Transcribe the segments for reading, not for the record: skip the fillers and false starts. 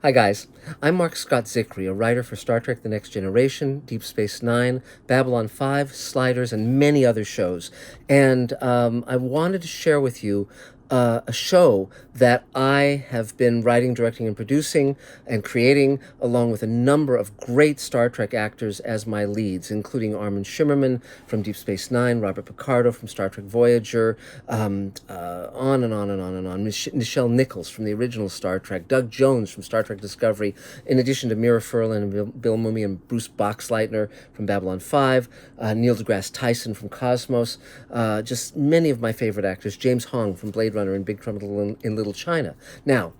Hi guys, I'm Mark Scott Zicree, a writer for Star Trek The Next Generation, Deep Space Nine, Babylon 5, Sliders, and many other shows. And I wanted to share with you a show that I have been writing, directing, and producing and creating, along with a number of great Star Trek actors as my leads, including Armin Shimmerman from Deep Space Nine, Robert Picardo from Star Trek Voyager, on and on and on and on. Nichelle Nichols from the original Star Trek, Doug Jones from Star Trek Discovery, in addition to Mira Furlan and Bill Mumy and Bruce Boxleitner from Babylon 5, Neil deGrasse Tyson from Cosmos, just many of my favorite actors, James Hong from Blade Runner and Big Trouble in Little China. Now,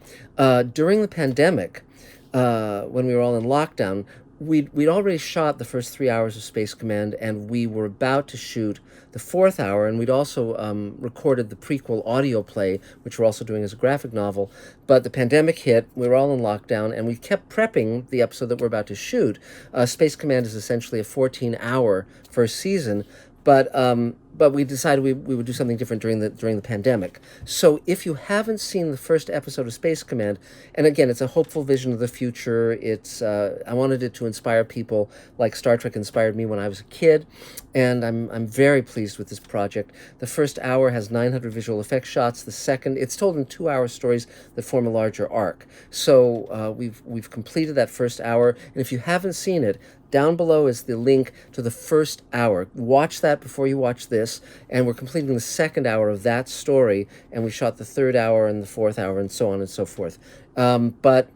during the pandemic, when we were all in lockdown, we'd already shot the first 3 hours of Space Command, and we were about to shoot the fourth hour, and we'd also recorded the prequel audio play, which we're also doing as a graphic novel. But the pandemic hit, we were all in lockdown, and we kept prepping the episode that we're about to shoot. Space Command is essentially a 14-hour first season, but we decided we would do something different during the pandemic. So if you haven't seen the first episode of Space Command, and again, it's a hopeful vision of the future. It's I wanted it to inspire people like Star Trek inspired me when I was a kid, and I'm very pleased with this project. The first hour has 900 visual effects shots. The second, it's told in 2-hour stories that form a larger arc. So we've completed that first hour, and if you haven't seen it, down below is the link to the first hour. Watch that before you watch this, and we're completing the second hour of that story, and we shot the third hour and the fourth hour and so on and so forth. But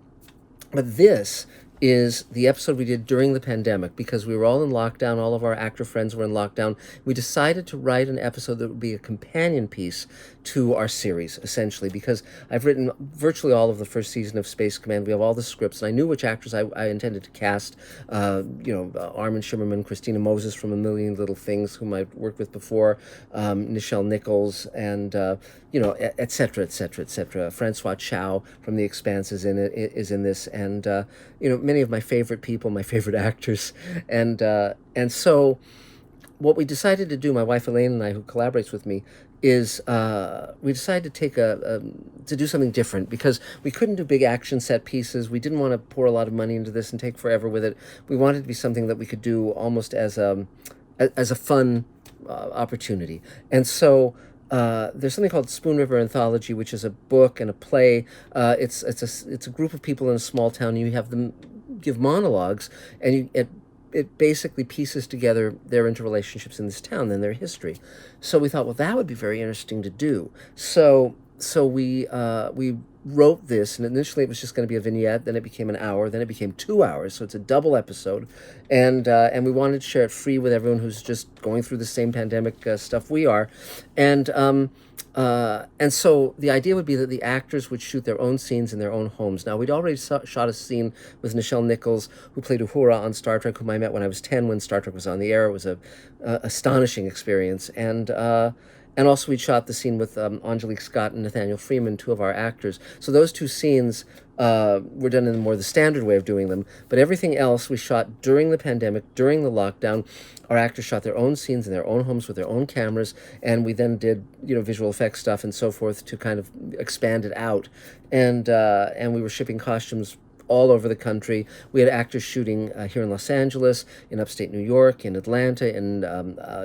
this is the episode we did during the pandemic because we were all in lockdown. All of our actor friends were in lockdown. We decided to write an episode that would be a companion piece to our series, essentially, because I've written virtually all of the first season of Space Command. We have all the scripts, and I knew which actors I intended to cast. Armin Shimmerman, Christina Moses from A Million Little Things, whom I've worked with before, Nichelle Nichols, and et cetera, et cetera, et cetera. Francois Chow from The Expanse is in this, and many of my favorite people, my favorite actors, and so what we decided to do, my wife Elaine and I, who collaborates with me, is we decided to to do something different because we couldn't do big action set pieces. We didn't want to pour a lot of money into this and take forever with it. We wanted to be something that we could do almost as a fun opportunity, and so. There's something called Spoon River Anthology, which is a book and a play. It's a group of people in a small town. And you have them give monologues, and it basically pieces together their interrelationships in this town and their history. So we thought, well, that would be very interesting to do. So we wrote this, and initially it was just going to be a vignette, then it became an hour, then it became 2 hours, so it's a double episode, and we wanted to share it free with everyone who's just going through the same pandemic stuff we are, and so the idea would be that the actors would shoot their own scenes in their own homes. Now, we'd already shot a scene with Nichelle Nichols, who played Uhura on Star Trek, whom I met when I was 10 when Star Trek was on the air. It was a astonishing experience, and also we shot the scene with Angelique Scott and Nathaniel Freeman, two of our actors. So those two scenes were done in more the standard way of doing them. But everything else we shot during the pandemic, during the lockdown. Our actors shot their own scenes in their own homes with their own cameras, and we then did visual effects stuff and so forth to kind of expand it out. And we were shipping costumes all over the country. We had actors shooting here in Los Angeles, in upstate New York, in Atlanta, in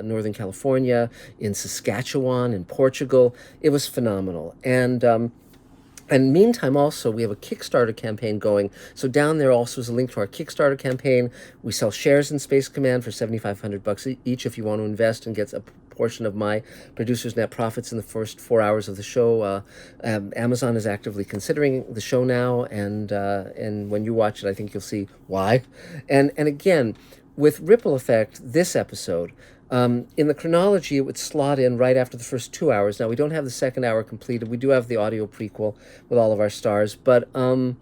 Northern California, in Saskatchewan, in Portugal. It was phenomenal. And meantime, also, we have a Kickstarter campaign going. So down there also is a link to our Kickstarter campaign. We sell shares in Space Command for $7,500 each if you want to invest and get a portion of my producer's net profits in the first 4 hours of the show. Amazon is actively considering the show now, and when you watch it, I think you'll see why. And again, with Ripple Effect, this episode, in the chronology, it would slot in right after the first 2 hours. Now, we don't have the second hour completed. We do have the audio prequel with all of our stars, but and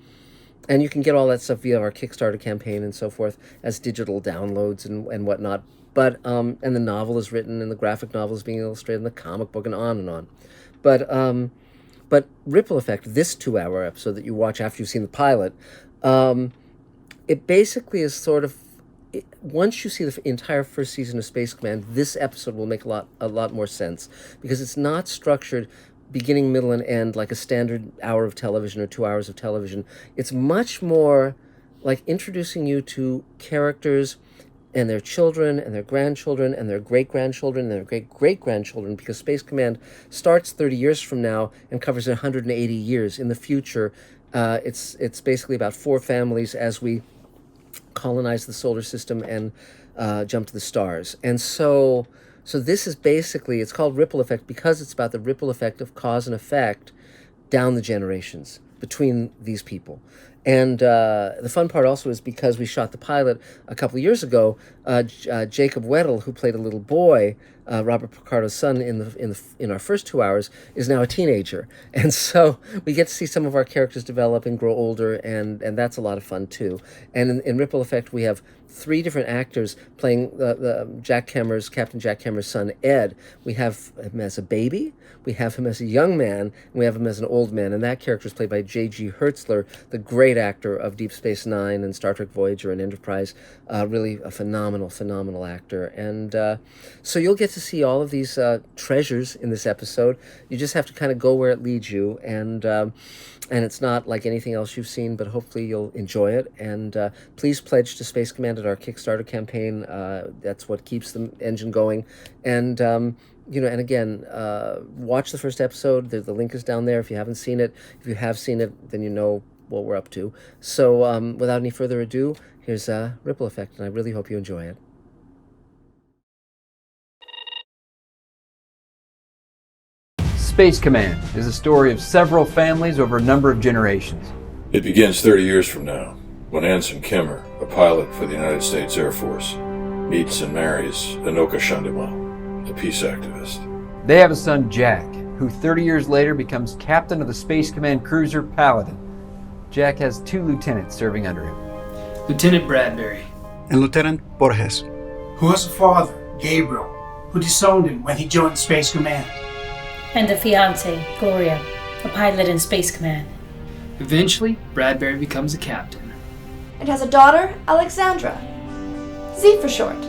you can get all that stuff via our Kickstarter campaign and so forth as digital downloads and whatnot. But and the novel is written, and the graphic novel is being illustrated, and the comic book, and on and on. But Ripple Effect, this 2-hour episode that you watch after you've seen the pilot, it basically is sort of, once you see the entire first season of Space Command, this episode will make a lot more sense because it's not structured beginning, middle, and end like a standard hour of television or 2 hours of television. It's much more like introducing you to characters and their children and their grandchildren and their great-grandchildren and their great-great-grandchildren, because Space Command starts 30 years from now and covers 180 years in the future. It's basically about 4 families as we colonize the solar system and jump to the stars. And so this is basically, it's called ripple effect because it's about the ripple effect of cause and effect down the generations between these people. And the fun part also is because we shot the pilot a couple of years ago, Jacob Weddle, who played a little boy, Robert Picardo's son in our first 2 hours, is now a teenager. And so we get to see some of our characters develop and grow older, and that's a lot of fun too. And in Ripple Effect, we have 3 different actors playing Captain Jack Kemmer's son, Ed. We have him as a baby, we have him as a young man, and we have him as an old man. And that character is played by J.G. Hertzler, the great actor of Deep Space Nine and Star Trek Voyager and Enterprise. Really a phenomenal actor. And so you'll get to see all of these treasures in this episode. You just have to kind of go where it leads you. And it's not like anything else you've seen, but hopefully you'll enjoy it. And please pledge to Space Command at our Kickstarter campaign. That's what keeps the engine going. And and again, watch the first episode. The link is down there if you haven't seen it. If you have seen it, then you know what we're up to. So without any further ado, here's Ripple Effect, and I really hope you enjoy it. Space Command is a story of several families over a number of generations. It begins 30 years from now, when Anson KEMMER, a pilot for the United States Air Force, meets and marries Anoka Shandima, a peace activist. They have a son, Jack, who 30 years later becomes captain of the Space Command cruiser Paladin. Jack has 2 lieutenants serving under him. Lieutenant Bradbury. And Lieutenant Borges. Who has a father, Gabriel, who disowned him when he joined Space Command. And a fiancée, Gloria, a pilot in Space Command. Eventually, Bradbury becomes a captain. And has a daughter, Alexandra. Z for short.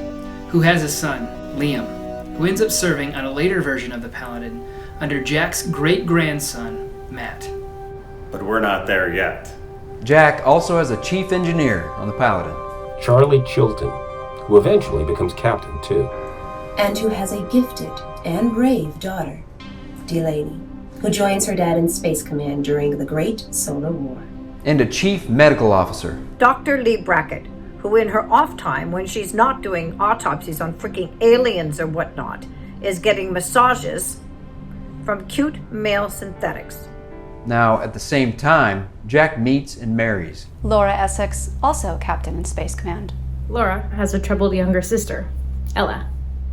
Who has a son, Liam, who ends up serving on a later version of the Paladin under Jack's great-grandson, Matt. But we're not there yet. Jack also has a chief engineer on the Paladin, Charlie Chilton, who eventually becomes captain too. And who has a gifted and brave daughter, Delaney, who joins her dad in Space Command during the Great Solar War. and a chief medical officer, Dr. Lee Brackett, who in her off time, when she's not doing autopsies on freaking aliens or whatnot, is getting massages from cute male synthetics. Now, at the same time, Jack meets and marries Laura Essex, also captain in Space Command. Laura has a troubled younger sister, Ella.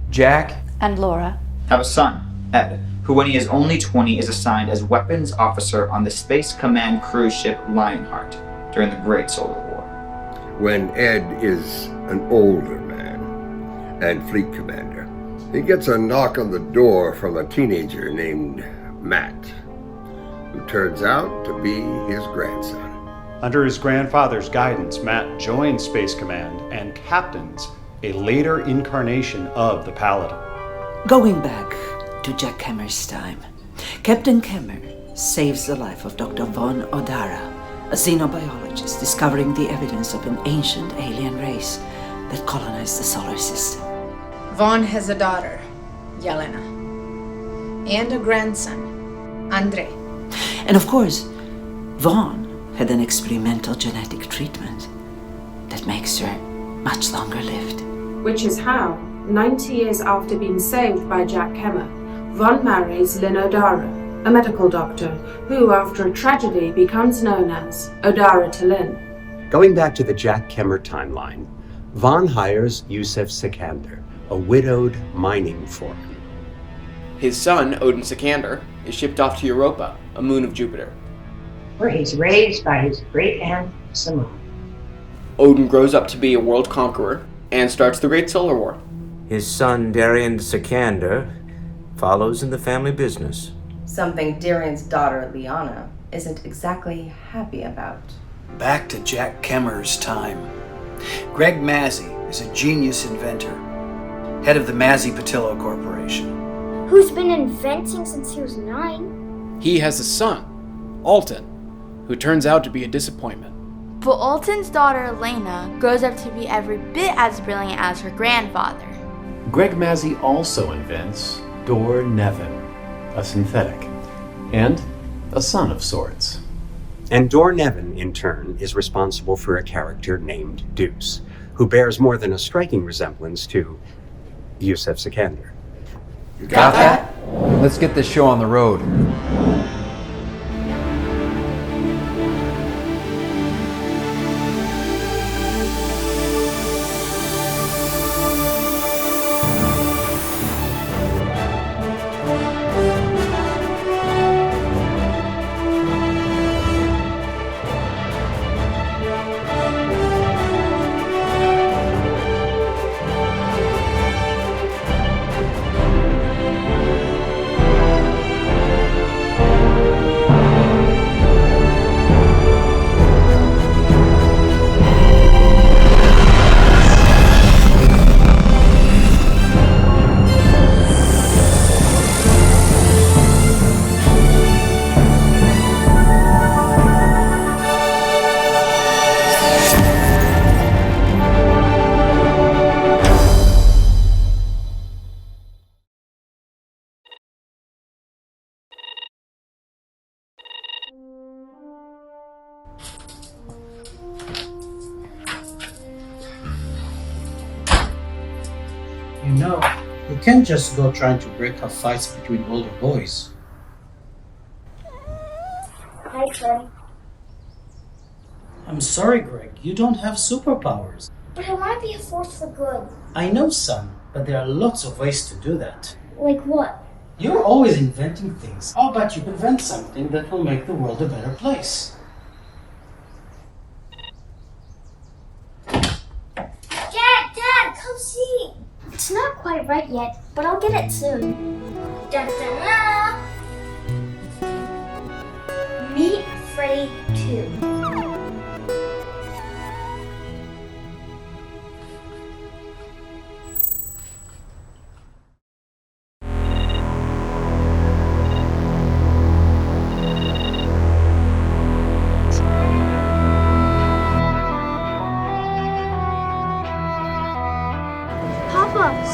Jack and Laura have a son, Ed, who when he is only 20 is assigned as weapons officer on the Space Command cruise ship Lionheart during the Great Solar War. When Ed is an older man and fleet commander, he gets a knock on the door from a teenager named Matt, who turns out to be his grandson. Under his grandfather's guidance, Matt joins Space Command and captains a later incarnation of the Paladin. Going back to Jack Kemmer's time, Captain Kemmer saves the life of Dr. Von Odara, a xenobiologist discovering the evidence of an ancient alien race that colonized the solar system. Von has a daughter, Yelena, and a grandson, Andrei. And of course, Von had an experimental genetic treatment that makes her much longer lived. Which is how, 90 years after being saved by Jack Kemmer, Von marries Lynn Odara, a medical doctor who, after a tragedy, becomes known as Odara to Lynn. Going back to the Jack Kemmer timeline, Von hires Yusef Sikander, a widowed mining foreman. His son, Odin Sikander, is shipped off to Europa, a moon of Jupiter, where he's raised by his great-aunt Simone. Odin grows up to be a world conqueror and starts the Great Solar War. His son, Darian Sikander, follows in the family business. Something Darian's daughter, Liana, isn't exactly happy about. Back to Jack Kemmer's time. Greg Mazzy is a genius inventor, head of the Mazzy Patillo Corporation. Who's been inventing since he was 9? He has a son, Alton, who turns out to be a disappointment. But Alton's daughter Elena grows up to be every bit as brilliant as her grandfather. Greg Massey also invents Dor Nevin, a synthetic, and a son of sorts. And Dor Nevin, in turn, is responsible for a character named Deuce, who bears more than a striking resemblance to Yusef Sikander. You got that? Let's get this show on the road. You know, you can't just go trying to break up fights between older boys. Hi, Fred. I'm sorry, Greg, you don't have superpowers. But I want to be a force for good. I know some, but there are lots of ways to do that. Like what? You're always inventing things. How about you invent something that will make the world a better place? Dad, come see! It's not quite right yet, but I'll get it soon. Da-da-da! Meet Freddy 2.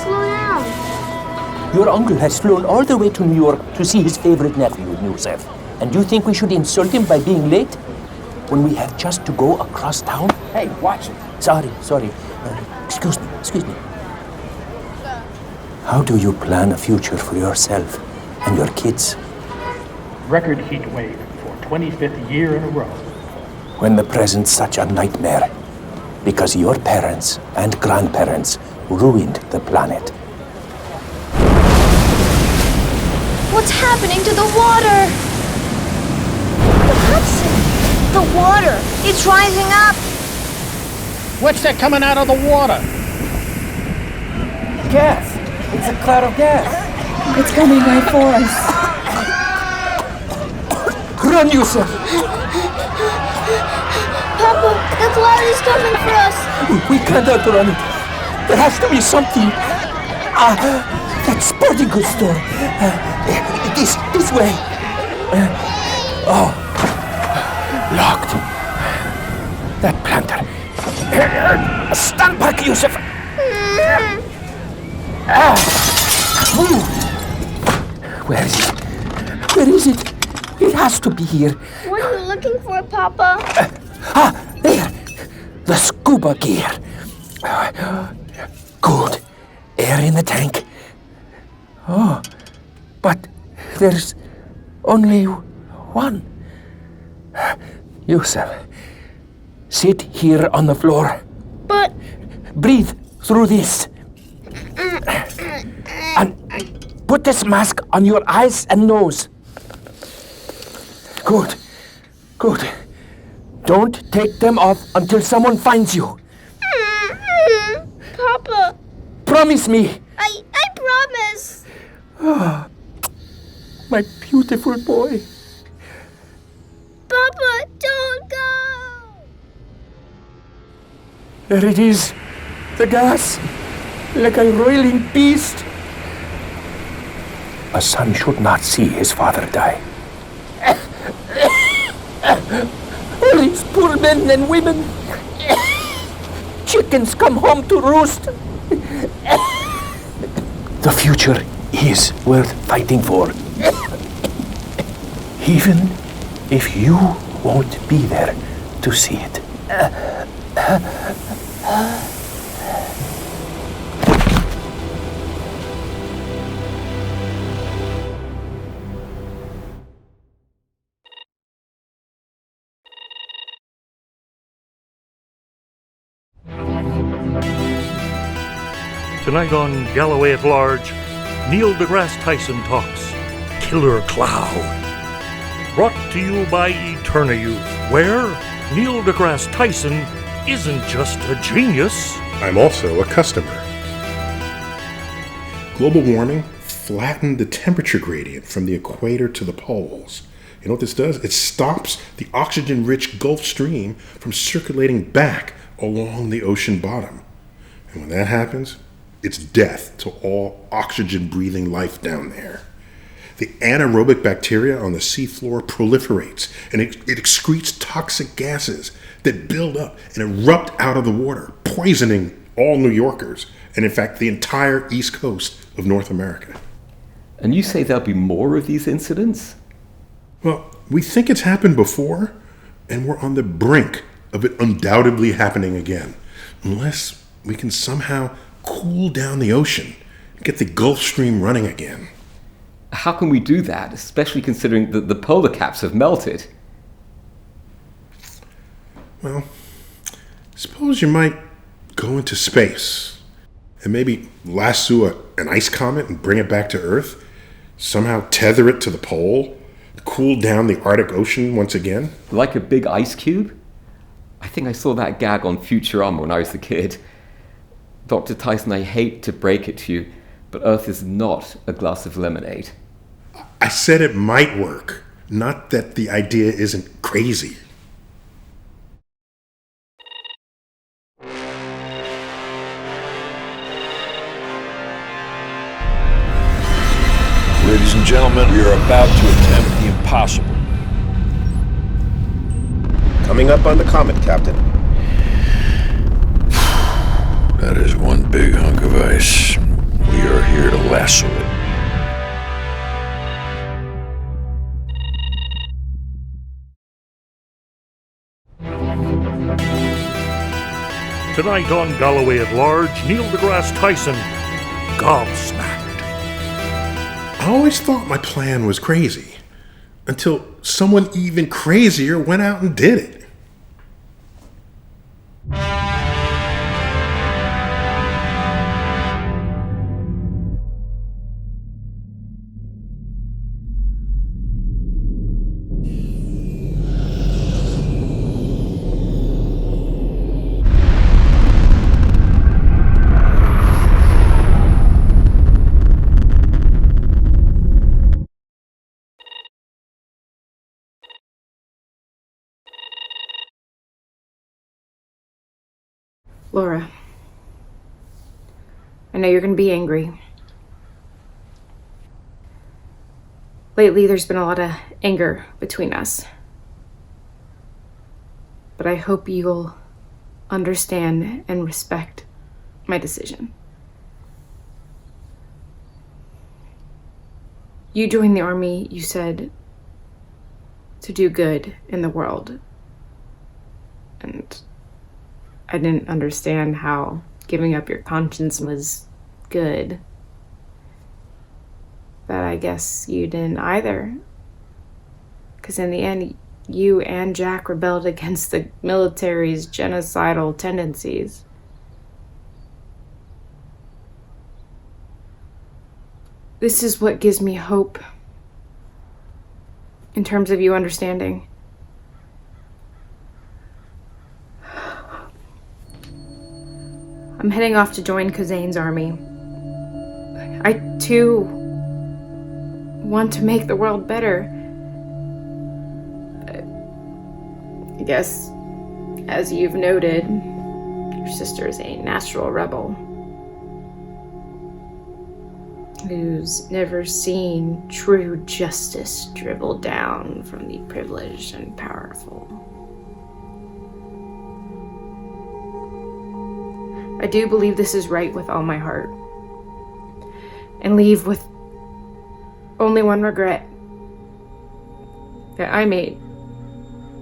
Slow down. Your uncle has flown all the way to New York to see his favorite nephew, Yusef. And you think we should insult him by being late? When we have just to go across town? Hey, watch it. Sorry. Excuse me. How do you plan a future for yourself and your kids? Record heat wave for 25th year in a row. When the present's such a nightmare, because your parents and grandparents ruined the planet. What's happening to the water? The Hudson! The water! It's rising up! What's that coming out of the water? Gas! It's a cloud of gas! It's coming right for us. Run, Yusef! Papa, the cloud is coming for us! We can't outrun it. There has to be something. That sporting goods store. This way. Locked. That planter. Stand back, Yusef. Where is it? Where is it? It has to be here. What are you looking for, Papa? There. The scuba gear. Good. Air in the tank. Oh, but there's only one. Yusef, sit here on the floor. But... Breathe through this. And put this mask on your eyes and nose. Good. Don't take them off until someone finds you. Papa. Promise me. I promise. Oh, my beautiful boy. Papa, don't go. There it is. The gas. Like a roiling beast. A son should not see his father die. All these poor men and women. Chickens come home to roost. The future is worth fighting for. Even if you won't be there to see it. Tonight on Galloway at Large, Neil deGrasse Tyson talks Killer Cloud. Brought to you by Eterna Youth, where Neil deGrasse Tyson isn't just a genius. I'm also a customer. Global warming flattened the temperature gradient from the equator to the poles. You know what this does? It stops the oxygen-rich Gulf Stream from circulating back along the ocean bottom. And when that happens, it's death to all oxygen-breathing life down there. The anaerobic bacteria on the seafloor proliferates, and it excretes toxic gases that build up and erupt out of the water, poisoning all New Yorkers, and in fact the entire east coast of North America. And you say there'll be more of these incidents? Well, we think it's happened before, and we're on the brink of it undoubtedly happening again, unless we can somehow cool down the ocean and get the Gulf Stream running again. How can we do that, especially considering that the polar caps have melted? Well, suppose you might go into space and maybe lasso an ice comet and bring it back to Earth, somehow tether it to the pole, cool down the Arctic Ocean once again. Like a big ice cube? I think I saw that gag on Futurama when I was a kid. Dr. Tyson, I hate to break it to you, but Earth is not a glass of lemonade. I said it might work, not that the idea isn't crazy. Ladies and gentlemen, we are about to attempt the impossible. Coming up on the comet, Captain. That is one big hunk of ice. We are here to lasso it. Tonight on Galloway at Large, Neil deGrasse Tyson, gobsmacked. I always thought my plan was crazy, until someone even crazier went out and did it. Laura, I know you're going to be angry. Lately, there's been a lot of anger between us. But I hope you'll understand and respect my decision. You joined the army, you said, to do good in the world. And I didn't understand how giving up your conscience was good. But I guess you didn't either. Because in the end, you and Jack rebelled against the military's genocidal tendencies. This is what gives me hope in terms of you understanding. I'm heading off to join Kazane's army. I, too, want to make the world better. I guess, as you've noted, your sister is a natural rebel. who's never seen true justice dribble down from the privileged and powerful. I do believe this is right with all my heart, and leave with only one regret: that I may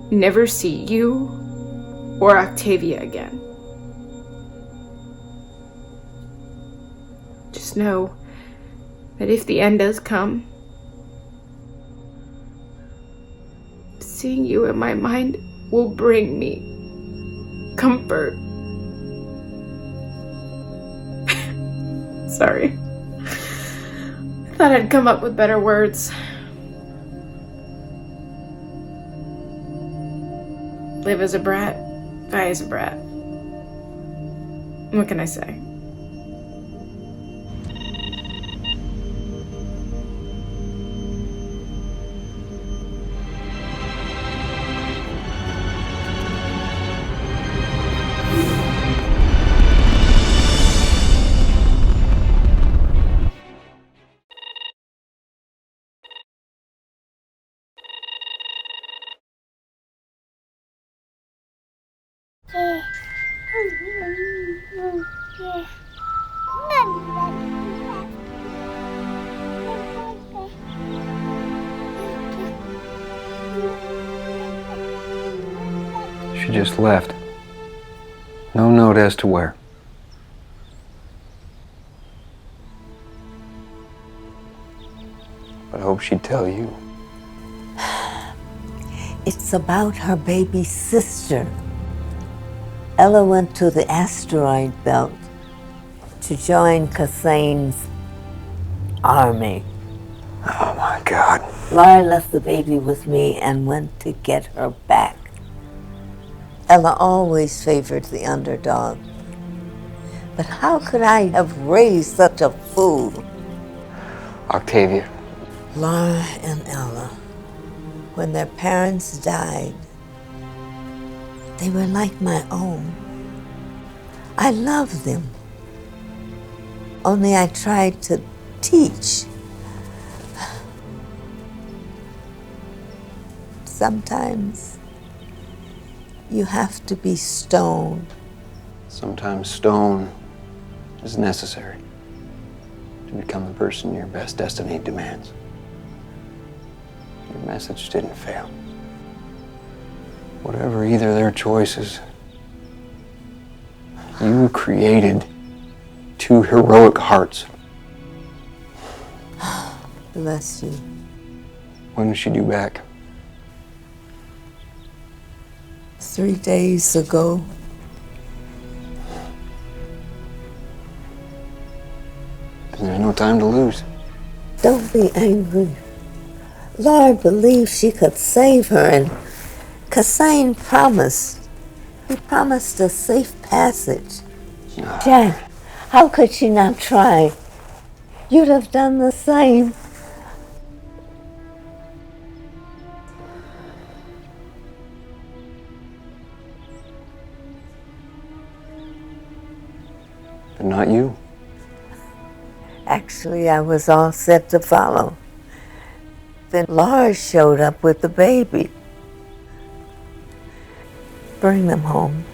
never see you or Octavia again. Just know that if the end does come, seeing you in my mind will bring me comfort. Sorry. I thought I'd come up with better words. Live as a brat, die as a brat. What can I say? She just left. No note as to where. But I hope she'd tell you. It's about her baby sister. Ella went to the asteroid belt to join Kassane's army. Oh my God. Laura left the baby with me and went to get her back. Ella always favored the underdog. But how could I have raised such a fool? Octavia. Laura and Ella, when their parents died, they were like my own. I loved them. Only I tried to teach. Sometimes you have to be stone. Sometimes stone is necessary to become the person your best destiny demands. Your message didn't fail. Whatever either their choices, you created two heroic hearts. Bless you. When is she due back? 3 days ago. There's no time to lose. Don't be angry. Laura believed she could save her, and Kassane promised. He promised a safe passage. Jack, how could she not try? You'd have done the same. But not you. Actually, I was all set to follow. Then Laura showed up with the baby. Bring them home.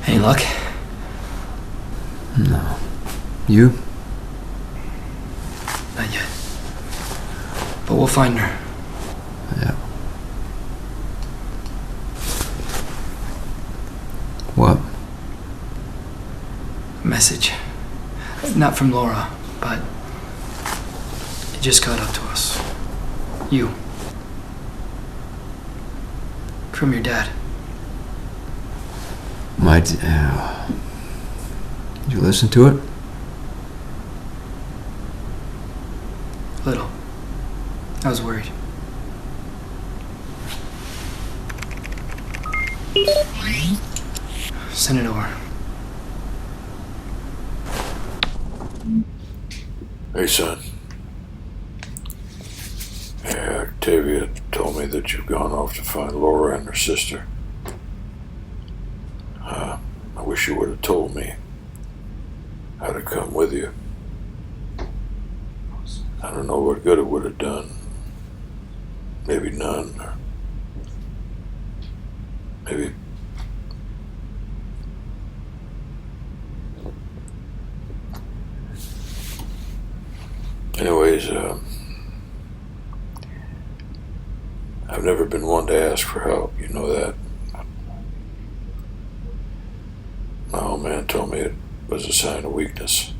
Any luck? No. You? Not yet. But we'll find her. Yeah. What? A message. Not from Laura, but it just got up to us. You. From your dad. Did you listen to it? Little. I was worried. Send it over. Hey, son. Yeah, Octavia told me that you've gone off to find Laura and her sister. I wish you would have told me how to come with you. I don't know what good it would have done. Maybe none, or maybe... Anyways, I've never been one to ask for help, you know that. My old man told me it was a sign of weakness.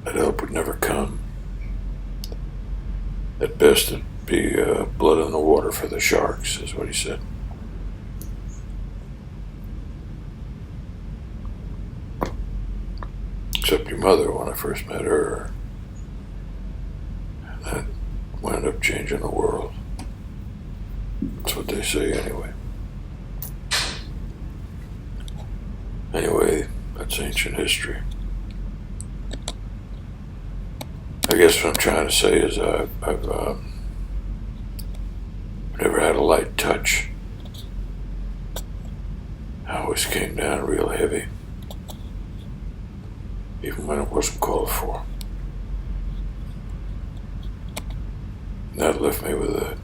That help would never come. At best, it'd be blood in the water for the sharks, is what he said. Except your mother, when I first met her. That wound up changing the world. That's what they say anyway. Anyway, that's ancient history. I guess what I'm trying to say is I've never had a light touch. I always came down real heavy, even when it wasn't called for. And that left me with a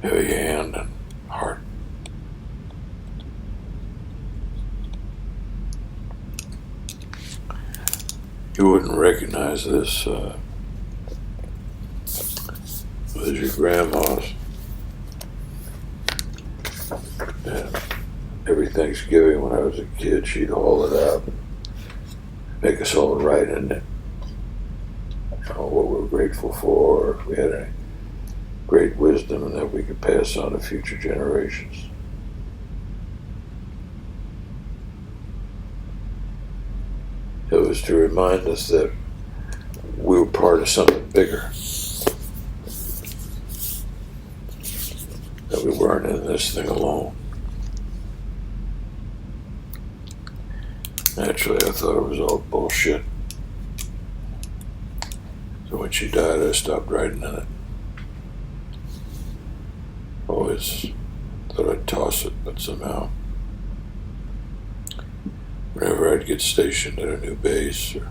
heavy hand and heart. You wouldn't recognize this as your grandma's. And every Thanksgiving when I was a kid, she'd haul it up and make us all write in it. You know, what we're grateful for, or if we had any great wisdom and that we could pass on to future generations. It was to remind us that we were part of something bigger. That we weren't in this thing alone. Naturally, I thought it was all bullshit. So when she died, I stopped writing in it. Always thought I'd toss it, but somehow, whenever I'd get stationed at a new base or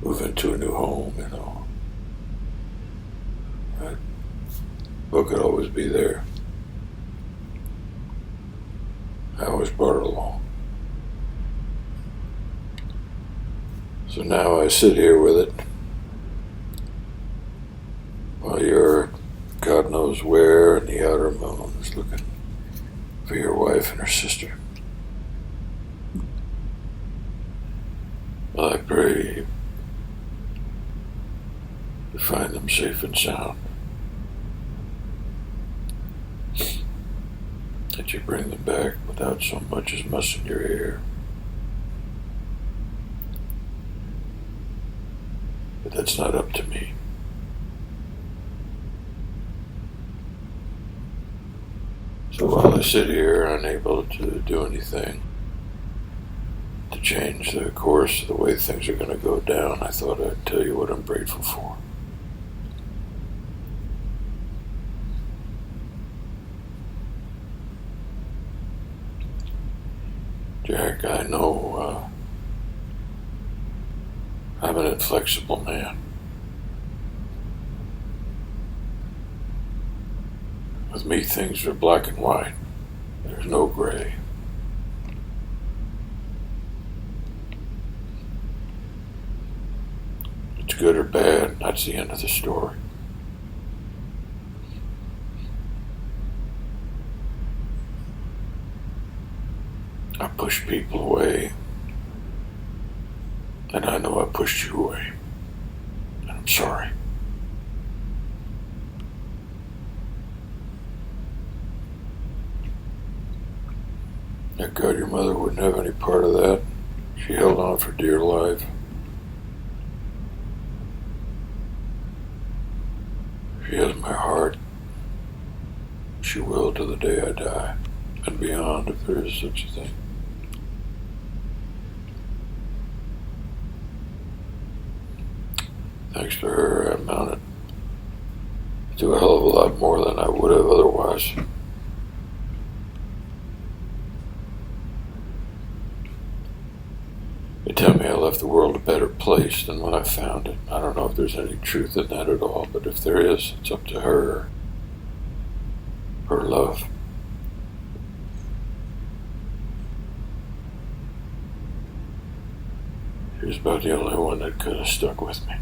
move into a new home, you know, that book would always be there. I always brought it along. So now I sit here with it while you're God knows where in the outer moons looking for your wife and her sister. Well, I pray to find them safe and sound. That you bring them back without so much as mussing your hair. But that's not up to me. So while I sit here unable to do anything to change the course of the way things are going to go down, I thought I'd tell you what I'm grateful for. Jack, I know I'm an inflexible man. With me, things are black and white. There's no gray. It's good or bad. I That's the end of the story. I pushed people away, and I know I pushed you away, and I'm sorry. Thank God your mother wouldn't have any part of that. She held on for dear life. She has my heart. She will to the day I die, and beyond, if there is such a thing. Thanks to her, I amounted to a hell of a lot more than I would have otherwise. They tell me I left the world a better place than when I found it. I don't know if there's any truth in that at all, but if there is, it's up to her. Her love. She was about the only one that could have stuck with me.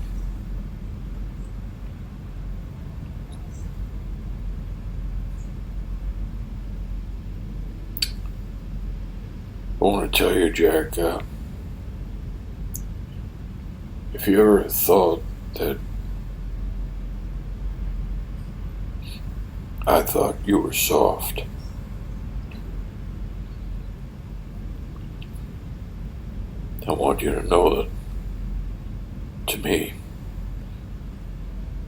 I want to tell you, Jack, if you ever thought that I thought you were soft, I want you to know that, to me,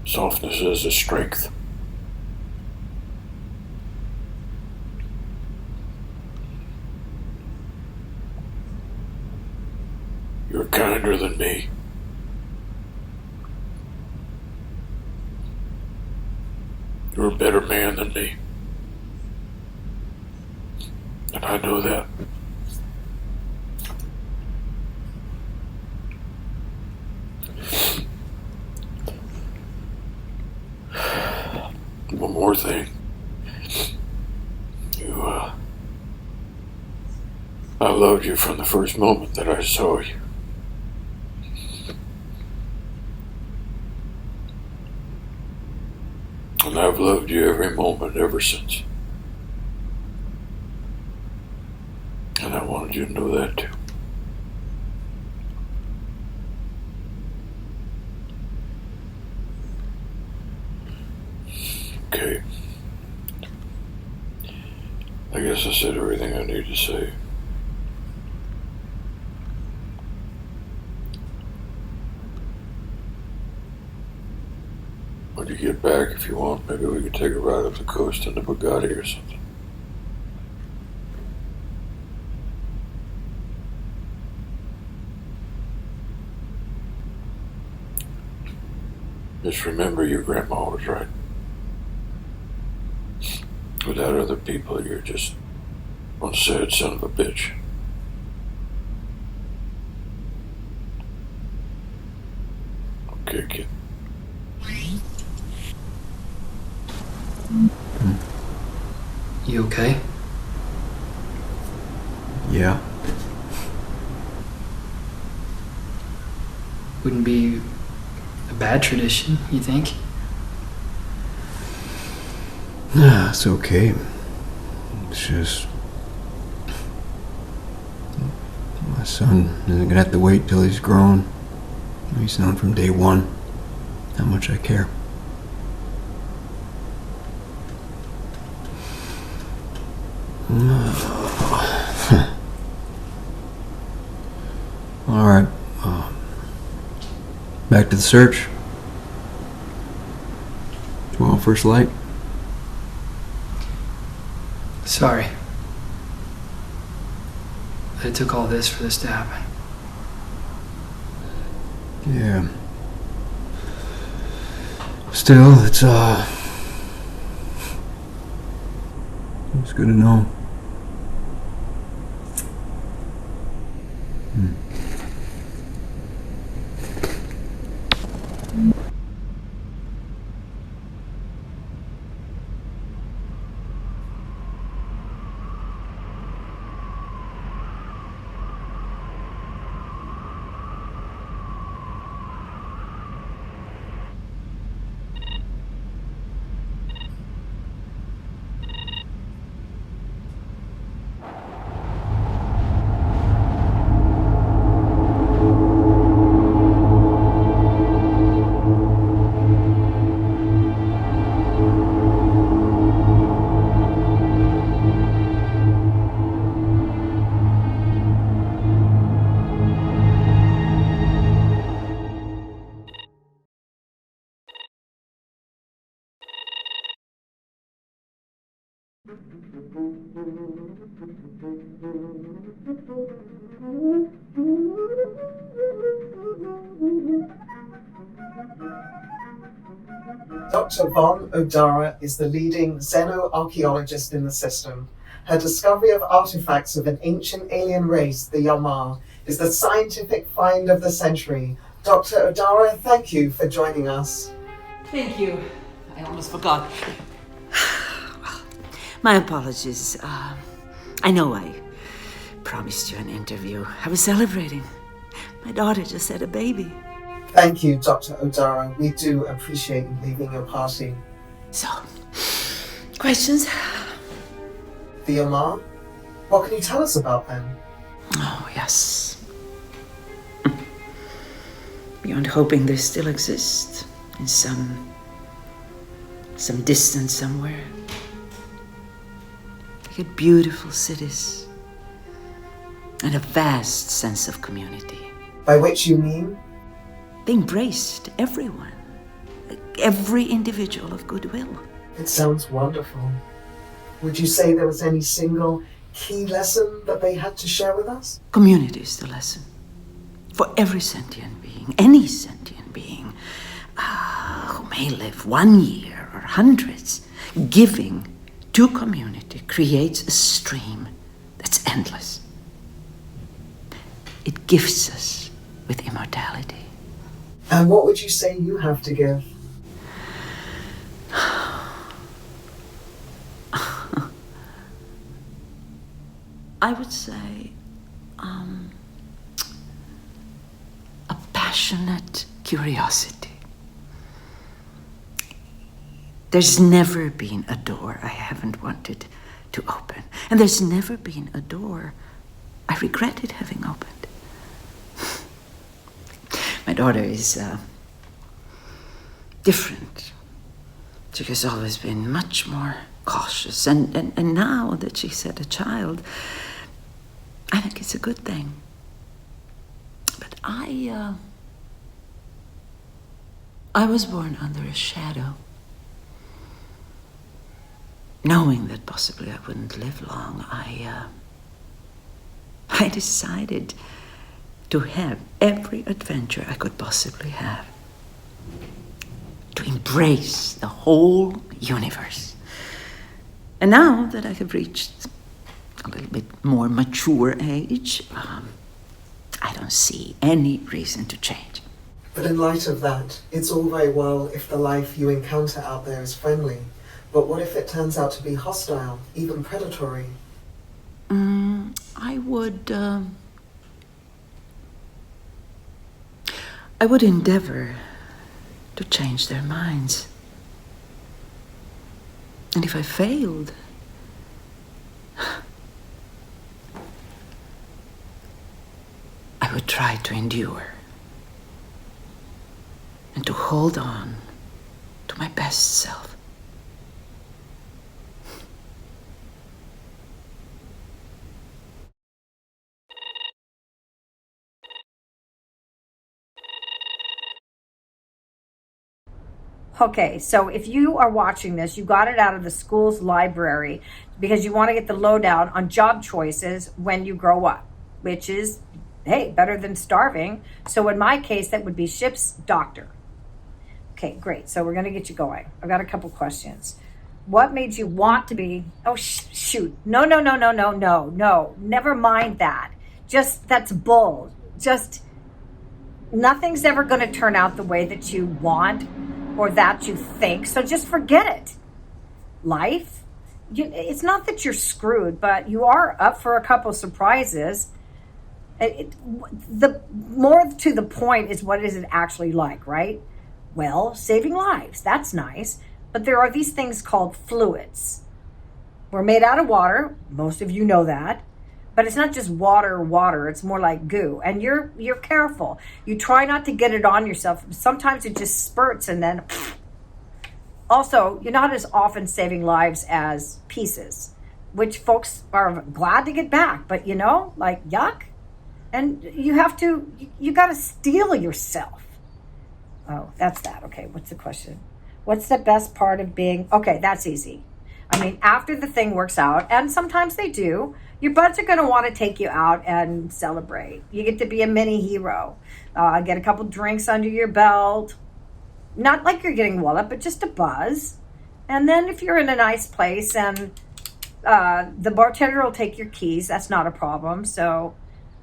softness is a strength. You're kinder than me. You're a better man than me. And I know that. One more thing. I loved you from the first moment that I saw you. And I've loved you every moment ever since. And I wanted you to know that too. Okay. I guess I said everything I need to say. When you get back, if you want, maybe we could take a ride up the coast in the Bugatti or something. Just remember your grandma was right. Without other people, you're just one sad son of a bitch. Okay, kid. You okay? Yeah. Wouldn't be a bad tradition, you think? Nah, it's okay. It's just... my son isn't gonna have to wait till he's grown. He's known from day one how much I care. Alright. Back to the search. Tomorrow, first light. Sorry that it took all this for this to happen. Yeah. Still, it's good to know. Dr. Von O'Dara is the leading xenoarchaeologist in the system. Her discovery of artifacts of an ancient alien race, the Yamar, is the scientific find of the century. Dr. O'Dara, thank you for joining us. Thank you. I almost forgot. My apologies. I know I promised you an interview. I was celebrating. My daughter just had a baby. Thank you, Dr. O'Dara. We do appreciate you leaving your party. So, questions? The Yamar? What can you tell us about them? Oh, yes. Beyond hoping they still exist in some distance somewhere. They had beautiful cities and a vast sense of community. By which you mean? They embraced everyone, every individual of goodwill. It sounds wonderful. Would you say there was any single key lesson that they had to share with us? Community is the lesson. For every sentient being, any sentient being, who may live 1 year or hundreds, giving to community creates a stream that's endless. It gifts us with immortality. And what would you say you have to give? I would say a passionate curiosity. There's never been a door I haven't wanted to open. And there's never been a door I regretted having opened. My daughter is different. She has always been much more cautious. And now that she's had a child, I think it's a good thing. But I was born under a shadow, knowing that possibly I wouldn't live long. I decided to have every adventure I could possibly have, to embrace the whole universe. And now that I have reached a little bit more mature age, I don't see any reason to change. But in light of that, it's all very well if the life you encounter out there is friendly. But what if it turns out to be hostile, even predatory? I would endeavor to change their minds. And if I failed, I would try to endure and to hold on to my best self. Okay, so if you are watching this, you got it out of the school's library because you want to get the lowdown on job choices when you grow up, which is, hey, better than starving. So in my case, that would be ship's doctor. Okay, great. So we're going to get you going. I've got a couple questions. What made you want to be, shoot. No. Never mind that. Just, that's bull. Just, nothing's ever going to turn out the way that you want or that you think, so just forget it. Life, it's not that you're screwed, but you are up for a couple surprises. The more to the point is, what is it actually like, right? Well, saving lives, that's nice, but there are these things called fluids. We're made out of water, most of you know that, but it's not just water, it's more like goo. And you're careful. You try not to get it on yourself. Sometimes it just spurts and then also, you're not as often saving lives as pieces, which folks are glad to get back, but like yuck. And you got to steel yourself. Oh, that's that. Okay, what's the question? What's the best part of being, okay, that's easy. I mean, after the thing works out, and sometimes they do, your buds are going to want to take you out and celebrate. You get to be a mini hero. Get a couple drinks under your belt. Not like you're getting walloped, but just a buzz. And then if you're in a nice place and the bartender will take your keys, that's not a problem. So,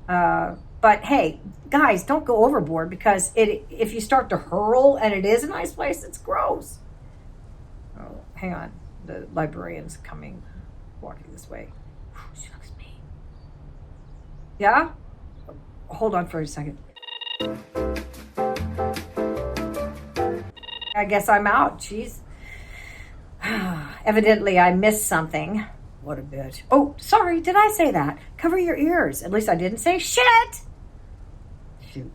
but hey, guys, don't go overboard, because if you start to hurl and it is a nice place, it's gross. Oh, hang on. The librarian's coming, walking this way. She looks mean. Yeah? Hold on for a second. I guess I'm out. Jeez. Evidently, I missed something. What a bitch. Oh, sorry. Did I say that? Cover your ears. At least I didn't say shit. Shoot.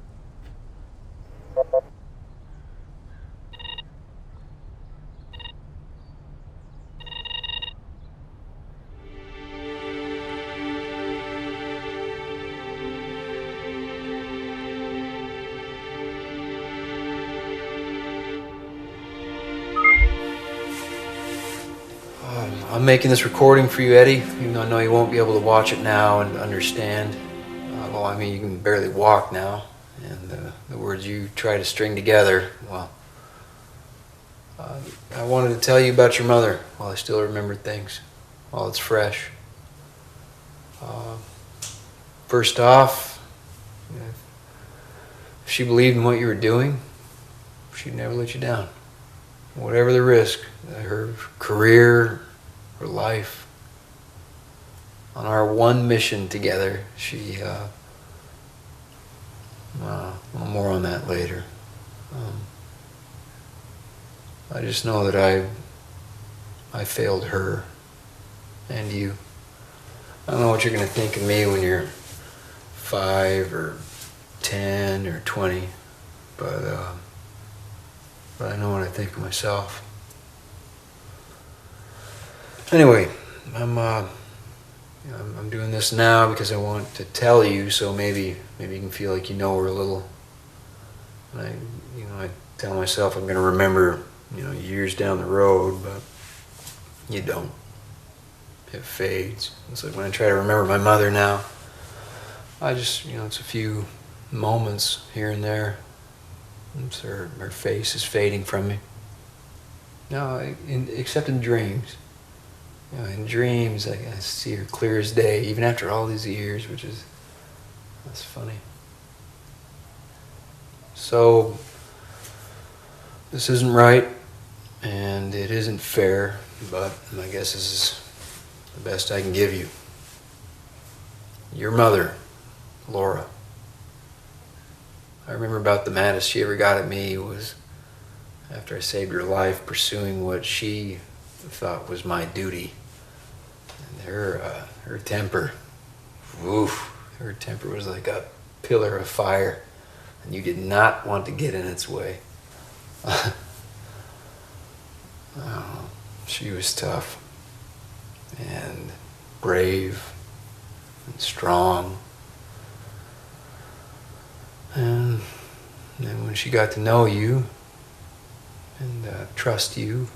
I'm making this recording for you, Eddie, even though I know you won't be able to watch it now and understand. Well, I mean, you can barely walk now, and the words you try to string together, well, I wanted to tell you about your mother while I still remember things, while it's fresh. First off, if she believed in what you were doing, she'd never let you down. Whatever the risk, her career, her life. On our one mission together, she, more on that later. I just know that I failed her and you. I don't know what you're going to think of me when you're 5 or 10 or 20, but I know what I think of myself. Anyway, I'm doing this now because I want to tell you, so maybe you can feel like you know her a little. And I tell myself I'm going to remember, years down the road, but you don't. It fades. It's like when I try to remember my mother now, I just, it's a few moments here and there. Her face is fading from me. No, except in dreams. In dreams, I see her clear as day, even after all these years, that's funny. So, this isn't right, and it isn't fair, but I guess this is the best I can give you. Your mother, Laura. I remember about the maddest she ever got at me was after I saved her life pursuing what she thought was my duty. And her temper, her temper was like a pillar of fire, and you did not want to get in its way. She was tough and brave and strong. And then when she got to know you and trust you,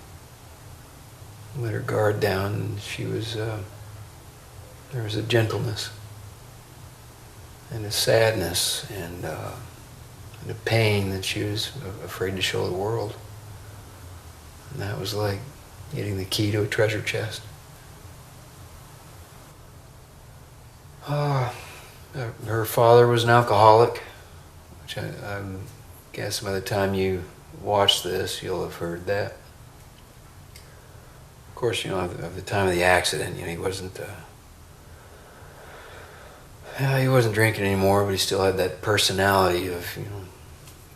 let her guard down, and there was a gentleness and a sadness and a pain that she was afraid to show the world. And that was like getting the key to a treasure chest. Her father was an alcoholic, which I guess by the time you watch this, you'll have heard that. Of course, at the time of the accident, he wasn't drinking anymore, but he still had that personality of,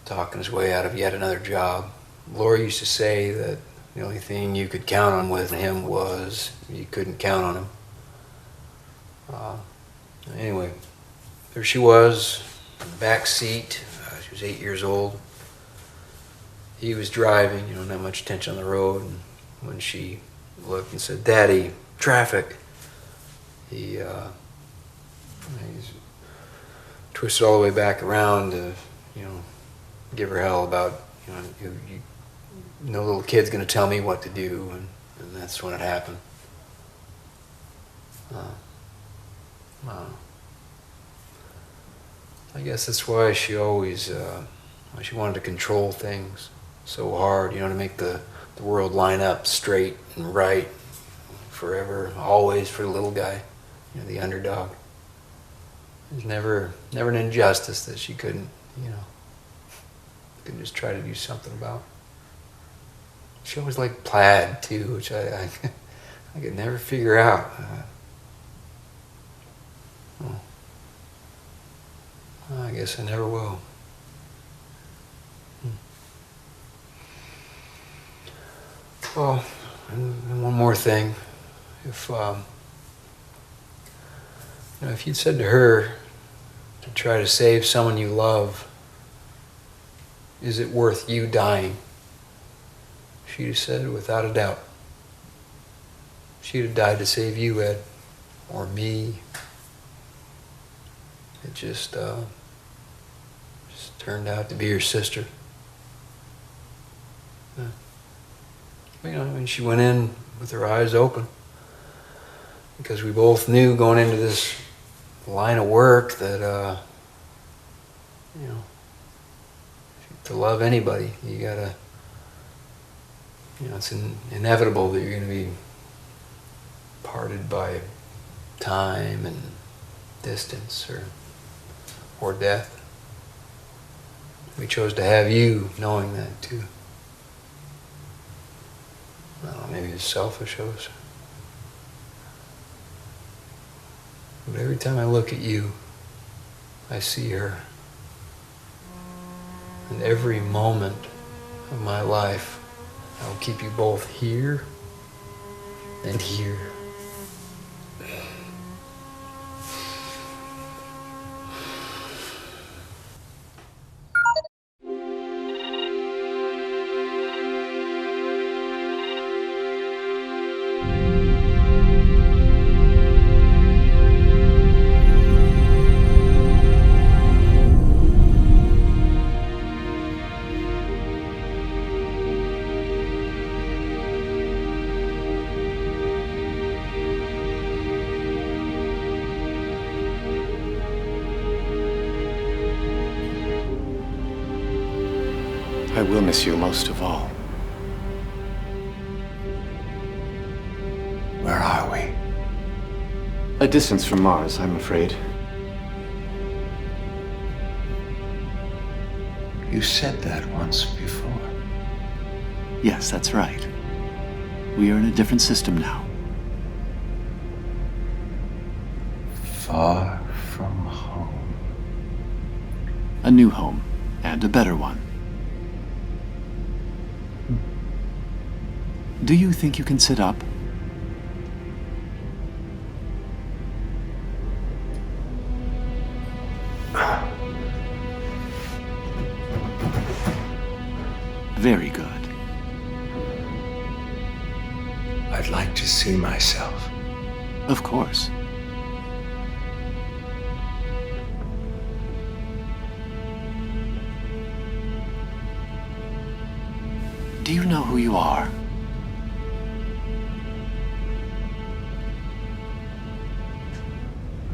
talking his way out of yet another job. Laura used to say that the only thing you could count on with him was you couldn't count on him. Anyway, there she was, in the back seat. She was 8 years old. He was driving, not much attention on the road. And when she looked and said, "Daddy, traffic," he's twisted all the way back around to, give her hell about, no little kid's going to tell me what to do. And that's when it happened. I guess that's why she always, why she wanted to control things so hard, to make the world line up straight and right forever, always for the little guy, the underdog. There's never an injustice that she couldn't just try to do something about. She always liked plaid too, which I could never figure out. I guess I never will. Well, and one more thing. If if you'd said to her to try to save someone you love, is it worth you dying? She'd have said without a doubt. She'd have died to save you, Ed, or me. It just turned out to be your sister. She went in with her eyes open because we both knew going into this line of work that, to love anybody, you gotta, it's inevitable that you're going to be parted by time and distance or death. We chose to have you knowing that too. I don't know, maybe it's selfish of us. But every time I look at you, I see her. And every moment of my life, I will keep you both here and here. I will miss you most of all. Where are we? A distance from Mars, I'm afraid. You said that once before. Yes, that's right. We are in a different system now. Far from home. A new home, and a better one. Do you think you can sit up? Very good. I'd like to see myself. Of course. Do you know who you are?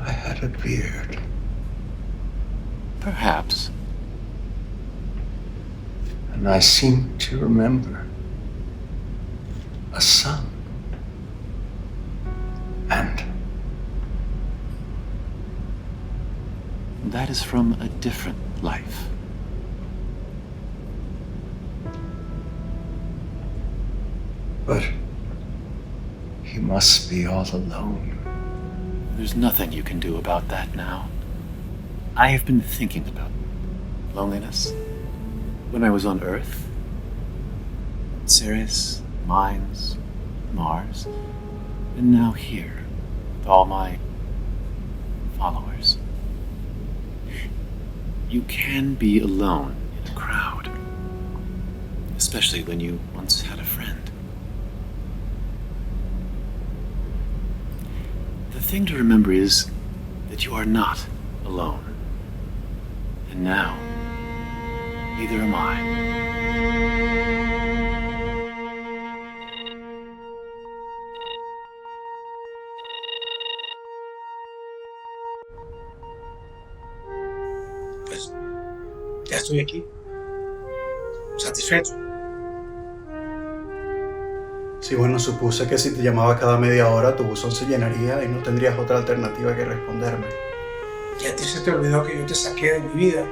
I had a beard. Perhaps. And I seem to remember a son. And that is from a different life. But he must be all alone. There's nothing you can do about that now. I have been thinking about loneliness. When I was on Earth, Sirius, Mines, Mars, and now here, with all my followers. You can be alone in a crowd, especially when you once had a friend. The thing to remember is that you are not alone. And now, neither am I. Ya estoy aquí. Satisfecho. Sí, bueno, supuse que si te llamaba cada media hora tu buzón se llenaría y no tendrías otra alternativa que responderme. ¿Y a ti se te olvidó que yo te saqué de mi vida?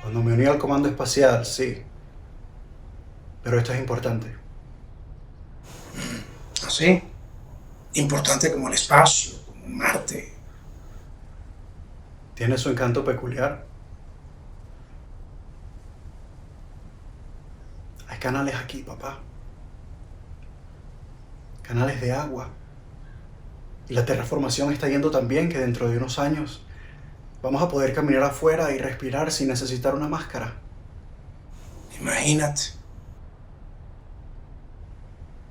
Cuando me uní al comando espacial, sí. Pero esto es importante. ¿Así? Importante como el espacio, como Marte. Tiene su encanto peculiar. Hay canales aquí, papá. Canales de agua. Y la terraformación está yendo tan bien que dentro de unos años vamos a poder caminar afuera y respirar sin necesitar una máscara. Imagínate.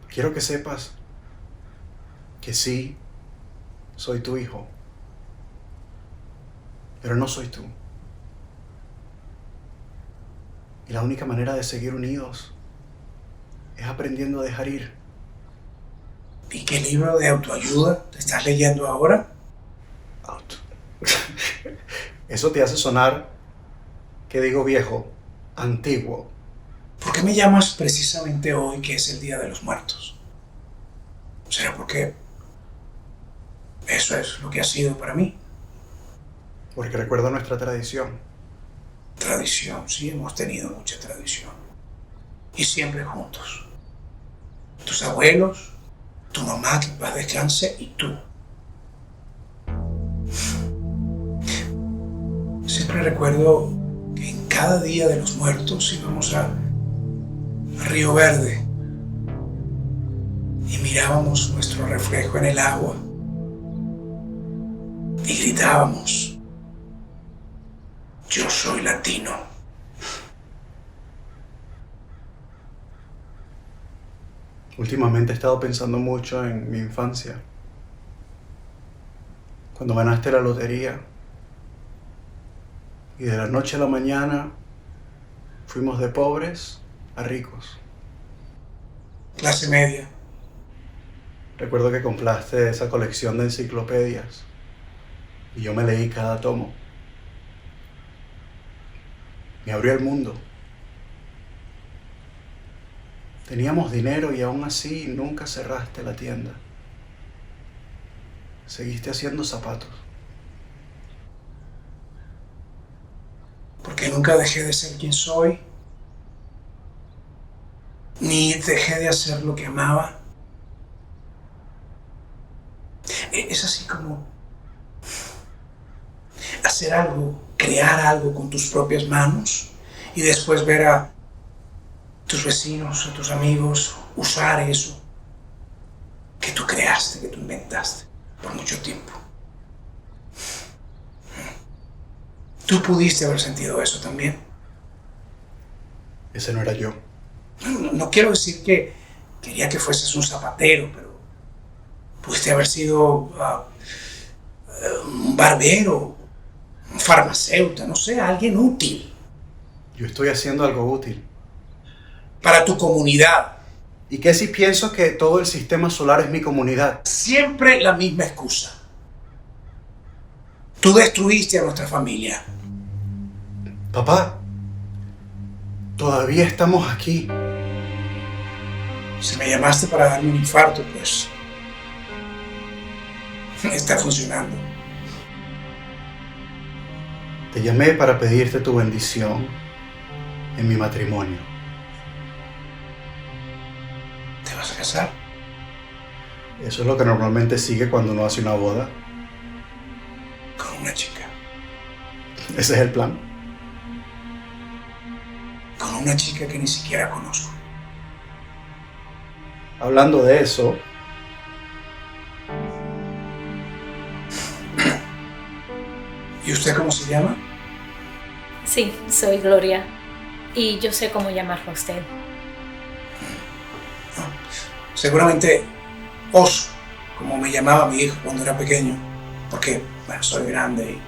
Quiero que sepas que sí, soy tu hijo. Pero no soy tú. Y la única manera de seguir unidos es aprendiendo a dejar ir. ¿Y qué libro de autoayuda te estás leyendo ahora? Eso te hace sonar, que digo viejo, antiguo. ¿Por qué me llamas precisamente hoy que es el Día de los Muertos? ¿Será porque eso es lo que ha sido para mí? Porque recuerda nuestra tradición. Tradición, sí, hemos tenido mucha tradición. Y siempre juntos. Tus abuelos, tu mamá, que en paz descanse, y tú. Siempre recuerdo que en cada Día de los Muertos íbamos a Río Verde y mirábamos nuestro reflejo en el agua y gritábamos: yo soy latino. Últimamente he estado pensando mucho en mi infancia. Cuando ganaste la lotería y de la noche a la mañana fuimos de pobres a ricos. Clase media. Recuerdo que compraste esa colección de enciclopedias y yo me leí cada tomo. Me abrió el mundo. Teníamos dinero y aún así nunca cerraste la tienda. Seguiste haciendo zapatos. Porque nunca dejé de ser quien soy, ni dejé de hacer lo que amaba. Es así como hacer algo, crear algo con tus propias manos y después ver a tus vecinos, a tus amigos usar eso que tú creaste, que tú inventaste por mucho tiempo. Tú pudiste haber sentido eso también. Ese no era yo. No quiero decir que quería que fueses un zapatero, pero pudiste haber sido un barbero, un farmacéutico, no sé, alguien útil. Yo estoy haciendo algo útil. Para tu comunidad. ¿Y qué si pienso que todo el sistema solar es mi comunidad? Siempre la misma excusa. Tú destruiste a nuestra familia. Papá, todavía estamos aquí. Si me llamaste para darme un infarto, pues está funcionando. Te llamé para pedirte tu bendición en mi matrimonio. ¿Te vas a casar? Eso es lo que normalmente sigue cuando uno hace una boda. Con una chica. Ese es el plan. Con una chica que ni siquiera conozco. Hablando de eso, ¿y usted cómo se llama? Sí, soy Gloria. Y yo sé cómo llamarlo a usted. Seguramente Oso, como me llamaba mi hijo cuando era pequeño. Porque, bueno, soy grande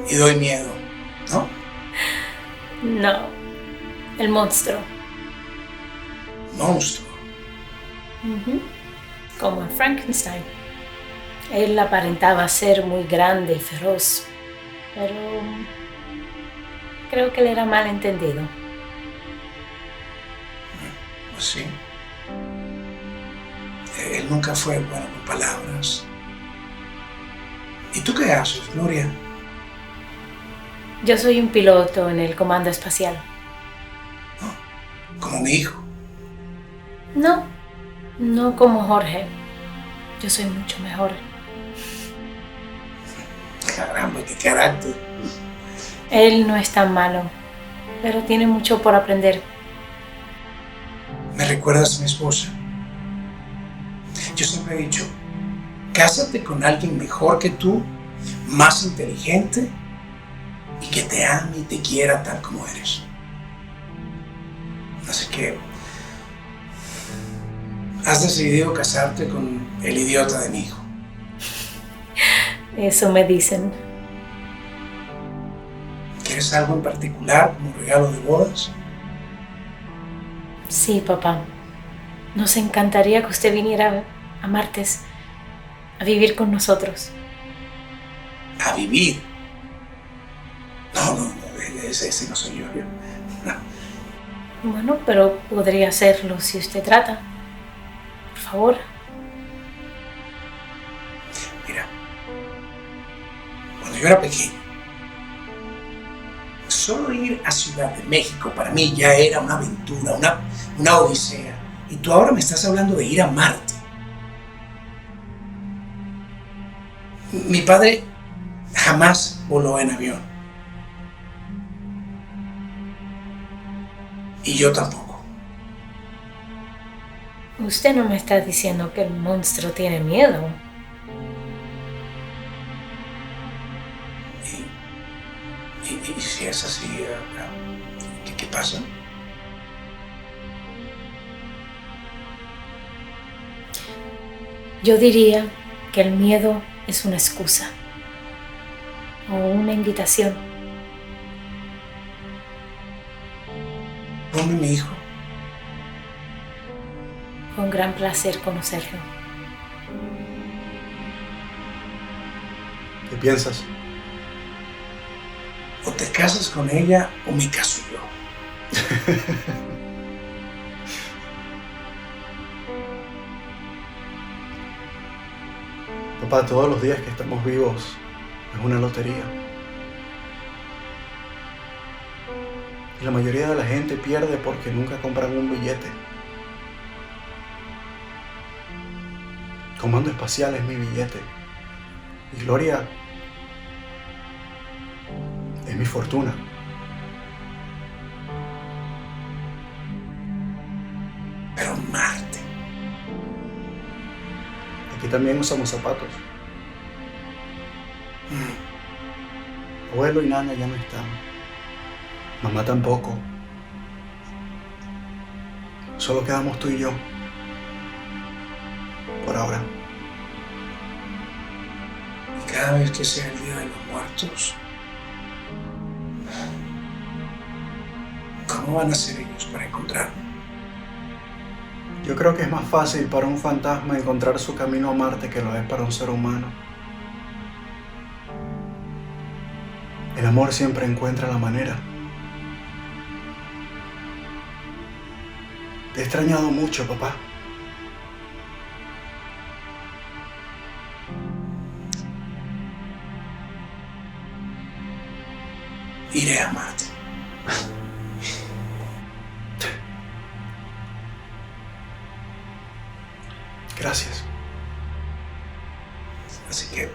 y doy miedo, ¿no? No, el monstruo. ¿Monstruo? Como en Frankenstein. Él aparentaba ser muy grande y feroz, pero Creo que él era mal entendido. Pues sí. Él nunca fue bueno con palabras. ¿Y tú qué haces, Gloria? Yo soy un piloto en el comando espacial. Como mi hijo. No, no como Jorge. Yo soy mucho mejor. Caramba, qué carácter. Él no es tan malo, pero tiene mucho por aprender. Me recuerdas a mi esposa. Yo siempre he dicho, cásate con alguien mejor que tú, más inteligente y que te ame y te quiera tal como eres. Así que has decidido casarte con el idiota de mi hijo. Eso me dicen. ¿Quieres algo en particular como regalo de bodas? Sí, papá. Nos encantaría que usted viniera a Martes a vivir con nosotros. ¿A vivir? No, ese no soy yo. Bueno, pero podría hacerlo si usted trata. Por favor. Mira, cuando yo era pequeño, solo ir a Ciudad de México para mí ya era una aventura, una odisea. Y tú ahora me estás hablando de ir a Marte. Mi padre jamás voló en avión. Y yo tampoco. Usted no me está diciendo que el monstruo tiene miedo. Y si es así, ¿qué pasa? Yo diría que el miedo es una excusa o una invitación. ¿Dónde mi hijo? Fue un gran placer conocerlo. ¿Qué piensas? O te casas con ella o me caso yo. Papá, todos los días que estamos vivos es una lotería. Y la mayoría de la gente pierde porque nunca compran un billete. Comando Espacial es mi billete. Y Gloria es mi fortuna. Pero Marte. Aquí también usamos zapatos. Abuelo y Nana ya no están. Mamá tampoco. Solo quedamos tú y yo. Por ahora. Y cada vez que sea el Día de los Muertos, ¿cómo van a ser ellos para encontrarme? Yo creo que es más fácil para un fantasma encontrar su camino a Marte que lo es para un ser humano. El amor siempre encuentra la manera. Te he extrañado mucho, papá. Iré a Marte. Gracias. Así que,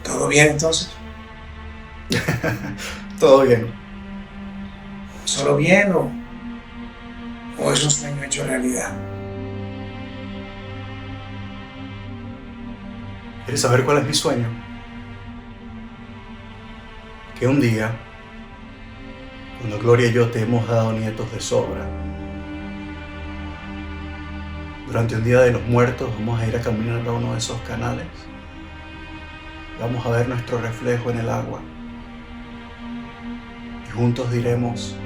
¿todo bien entonces? Todo bien. ¿Solo bien o es un sueño hecho realidad? ¿Quieres saber cuál es mi sueño? Que un día, cuando Gloria y yo te hemos dado nietos de sobra, durante un día de los muertos vamos a ir a caminar a uno de esos canales. Vamos a ver nuestro reflejo en el agua. Y juntos diremos,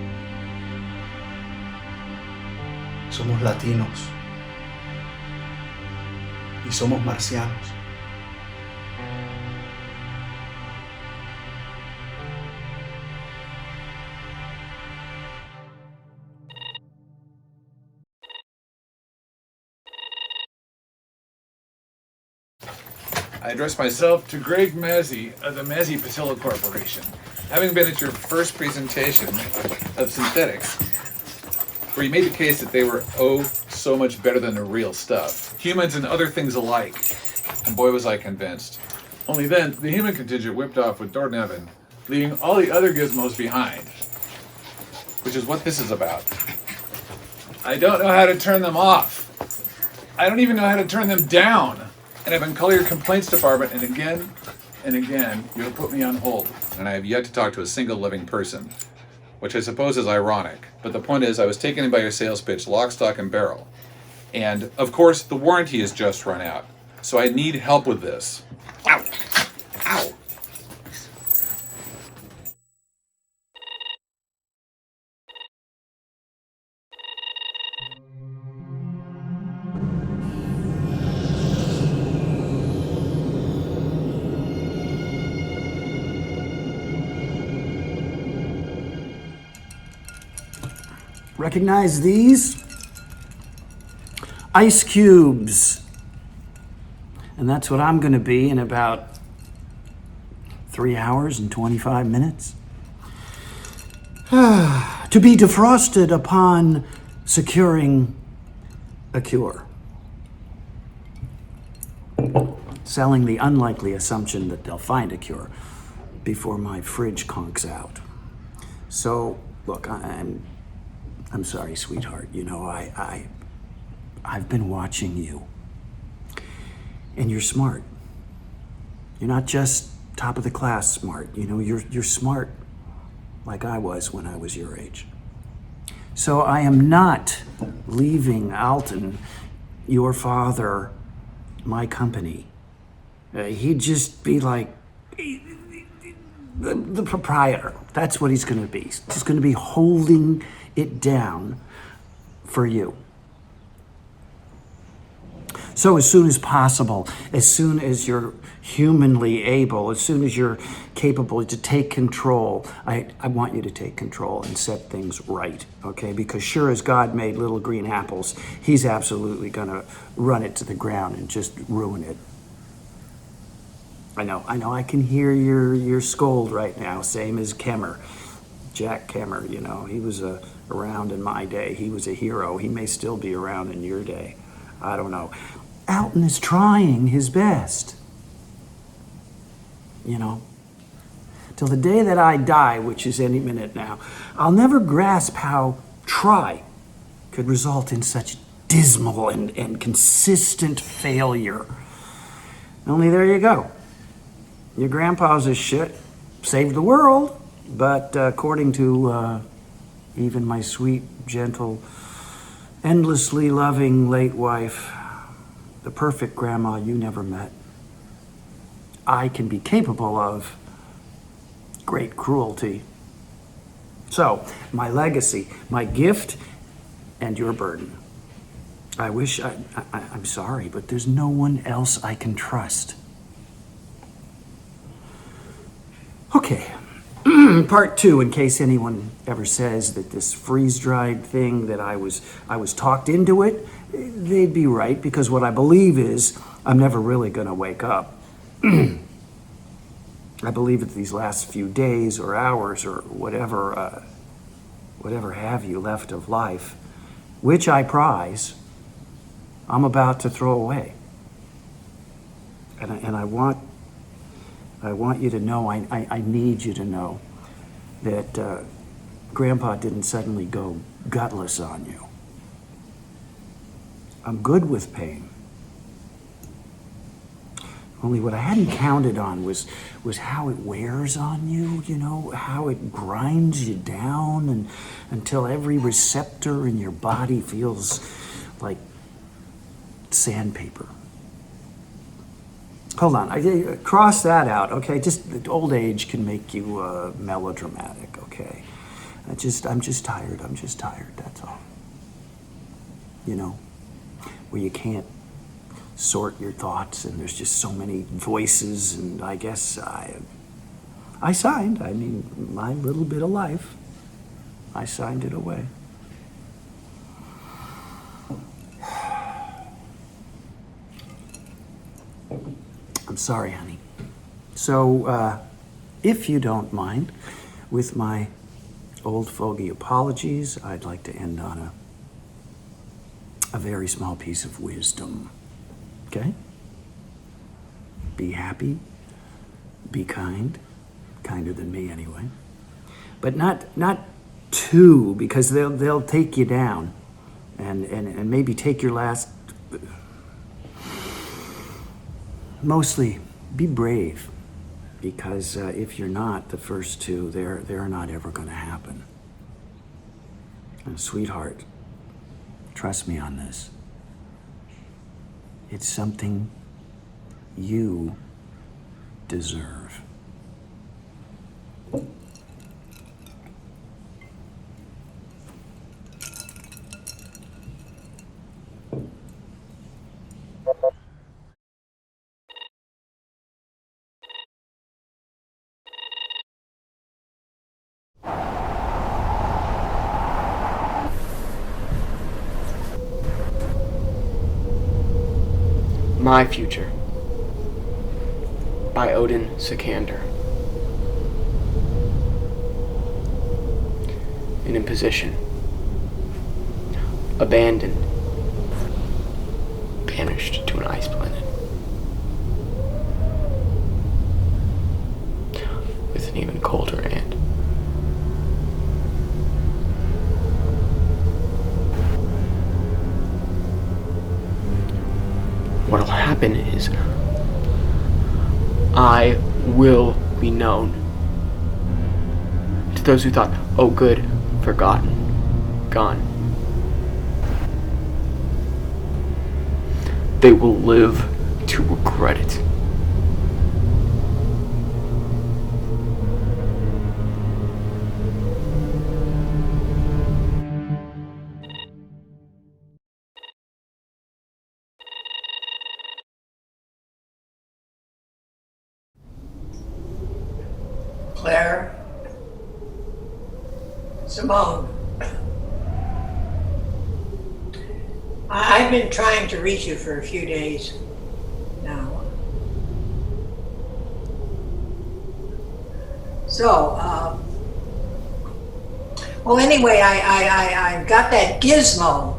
somos latinos y somos marcianos. I address myself to Greg Mazzy of the Mazzy Patilla Corporation. Having been at your first presentation of synthetics, where you made the case that they were so much better than the real stuff, humans and other things alike, and boy was I convinced. Only then, the human contingent whipped off with Dornevan, leaving all the other gizmos behind, which is what this is about. I don't know how to turn them off. I don't even know how to turn them down. And I've been calling your complaints department, and again, you have put me on hold. And I have yet to talk to a single living person, which I suppose is ironic. But the point is, I was taken in by your sales pitch, lock, stock, and barrel. And, of course, the warranty has just run out. So I need help with this. Ow! Ow! Recognize these? Ice cubes. And that's what I'm going to be in about 3 hours and 25 minutes. To be defrosted upon securing a cure. Selling the unlikely assumption that they'll find a cure before my fridge conks out. So, look, I'm sorry, sweetheart. You know, I've been watching you. And you're smart. You're not just top of the class smart. You know, you're smart like I was when I was your age. So I am not leaving Alton, your father, my company. He'd just be like the proprietor. That's what he's going to be. He's just going to be holding it down for you. So as soon as possible, as soon as you're humanly able, as soon as you're capable to take control, I want you to take control and set things right, okay? Because sure as God made little green apples, he's absolutely gonna run it to the ground and just ruin it. I know, I can hear your scold right now, same as KEMMER. Jack KEMMER, you know, he was around in my day. He was a hero. He may still be around in your day. I don't know. Alton is trying his best. You know, till the day that I die, which is any minute now, I'll never grasp how try could result in such dismal and consistent failure. Only there you go. Your grandpa's a shit. Saved the world. But according to even my sweet, gentle, endlessly loving late wife, the perfect grandma you never met, I can be capable of great cruelty. So, my legacy, my gift, and your burden. I'm sorry, but there's no one else I can trust. Okay. Part 2, in case anyone ever says that this freeze-dried thing that I was talked into it, they'd be right, because what I believe is I'm never really going to wake up. I believe that these last few days or hours or whatever have you left of life, which I prize, I'm about to throw away. And I want you to know, I need you to know that Grandpa didn't suddenly go gutless on you. I'm good with pain. Only what I hadn't counted on was how it wears on you, you know, how it grinds you down and until every receptor in your body feels like sandpaper. Hold on, I cross that out, okay? Just old age can make you melodramatic, okay? I'm just tired. I'm just tired. That's all. You know, where you can't sort your thoughts, and there's just so many voices, and I guess I signed. I mean, my little bit of life, I signed it away. I'm sorry. sorry, honey. So, if you don't mind, with my old fogey apologies, I'd like to end on a very small piece of wisdom. Okay? Be happy, be kind, kinder than me anyway. But not too, because they'll take you down and maybe take your last. Mostly be brave, because if you're not, the first two, they're not ever going to happen. And sweetheart, trust me on this. It's something you deserve. My Future by Odin Sikander. An imposition. Abandoned. Banished to an ice planet. With an even colder ant. What'll happen is I will be known. To those who thought, oh good, forgotten, gone. They will live to regret it. Claire, Simone, I've been trying to reach you for a few days now. So, well, anyway, I got that gizmo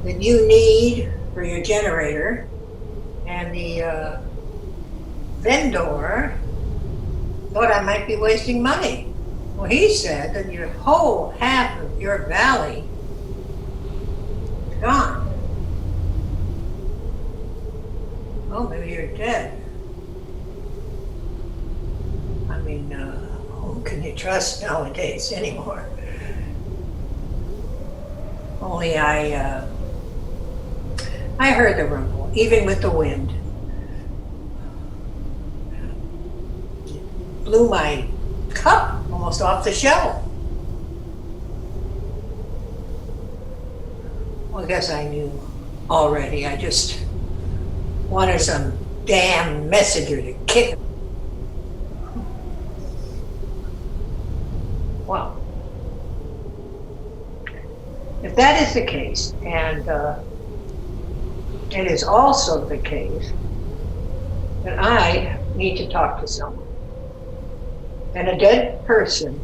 that you need for your generator, and the vendor thought I might be wasting money. Well, he said that your whole half of your valley is gone. Oh, maybe you're dead. I mean, who can you trust nowadays anymore? Only I heard the rumble, even with the wind. Blew my cup almost off the shelf. Well, I guess I knew already. I just wanted some damn messenger to kick. Well, if that is the case, and it is also the case that I need to talk to someone. And a dead person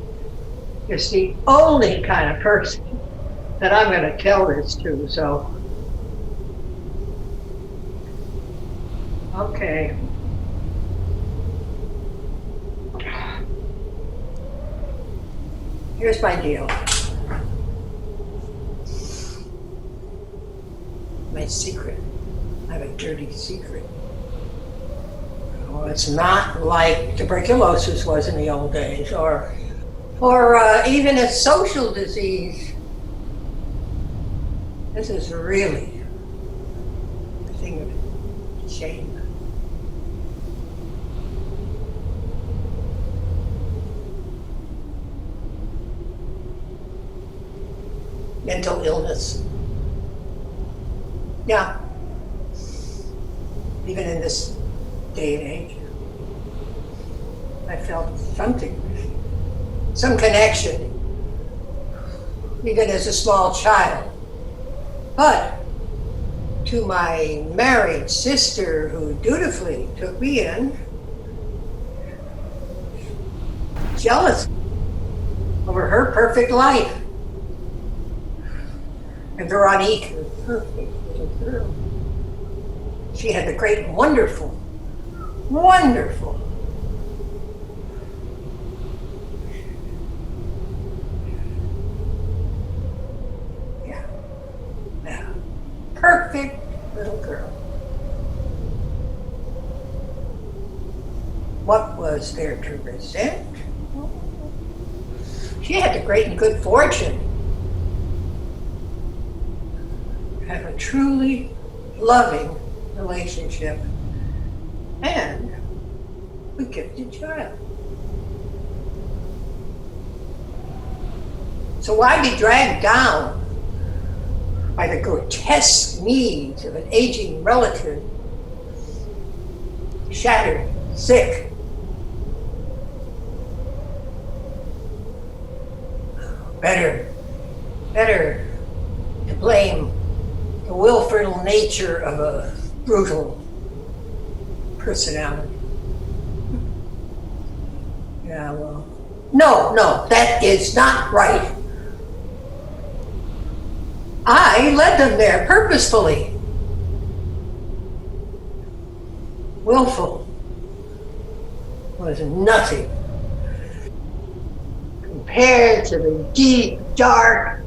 is the only kind of person that I'm going to tell this to, so. Okay. Here's my deal. My secret. I have a dirty secret. Well, it's not like tuberculosis was in the old days, or even a social disease. This is really a thing of shame. Mental illness. Yeah. Even in this day and age, I felt something, some connection, even as a small child. But to my married sister, who dutifully took me in, jealous over her perfect life. And Veronique, her perfect little girl. She had the great, wonderful perfect little girl. What was there to resent? She had the great and good fortune to have a truly loving relationship and a gifted child. So why be dragged down by the grotesque needs of an aging relative, shattered, sick? Better to blame the willful nature of a brutal personality. Yeah, well, no, that is not right. I led them there purposefully. Willful was nothing compared to the deep, dark,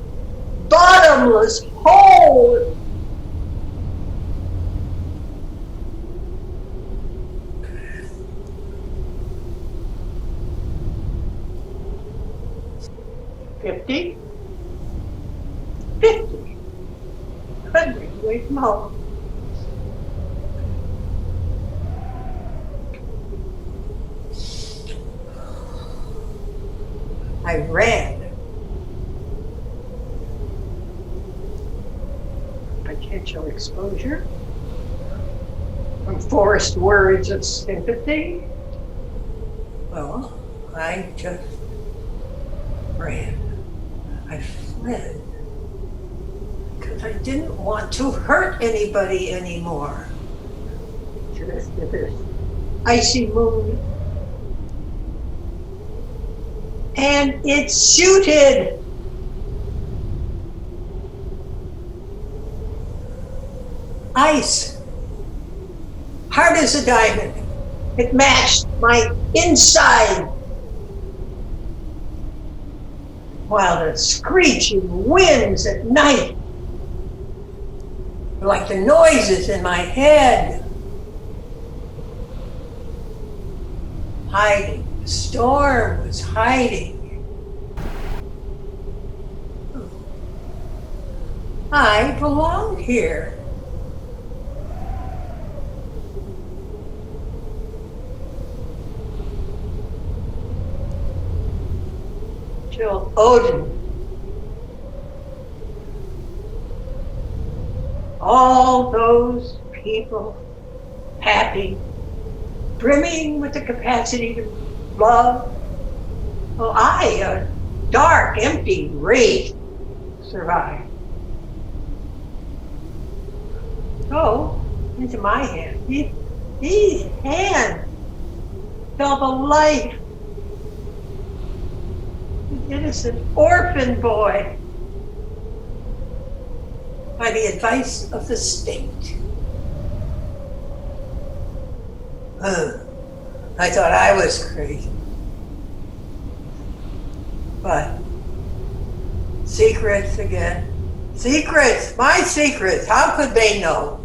bottomless hole. $50 away from home. I ran. Potential exposure from forced words of sympathy. Well, I just ran. I fled because I didn't want to hurt anybody anymore. Just to this icy moon. And it suited. Ice. Hard as a diamond. It matched my inside. While the screeching winds at night were like the noises in my head. Hiding. The storm was hiding. I belong here. Till Odin. All those people happy, brimming with the capacity to love. Well, I, a dark, empty wraith, survived. So, into my hand. These hands felt alive. An innocent orphan boy. By the advice of the state. I thought I was crazy. But secrets again. Secrets! My secrets! How could they know?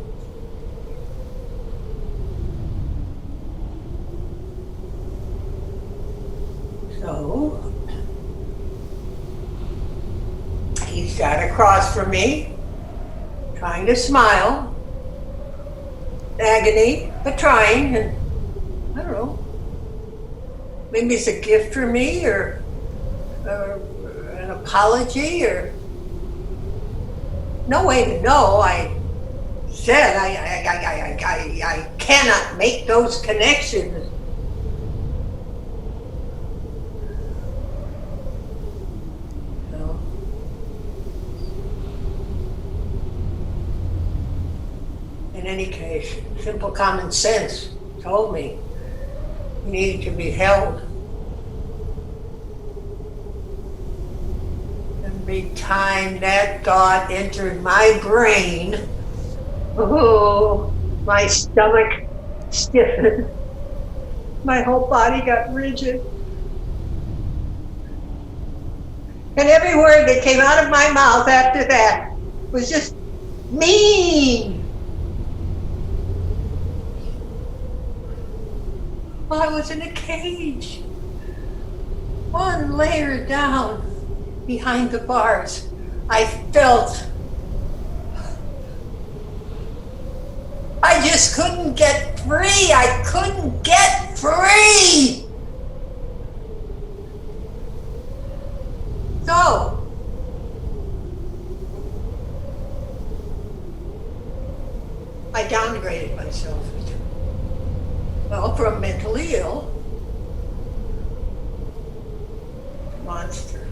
So he sat across from me, trying to smile. Agony, but trying, and I don't know. Maybe it's a gift for me, or an apology, or no way to know. I said I cannot make those connections. No. In any case, simple common sense told me he needed to be held. Every time that thought entered my brain, oh, my stomach stiffened. My whole body got rigid. And every word that came out of my mouth after that was just mean. Well, I was in a cage, one layer down behind the bars. I felt I just couldn't get free. I couldn't get free. So, I downgraded myself. Well, from mentally ill to monster.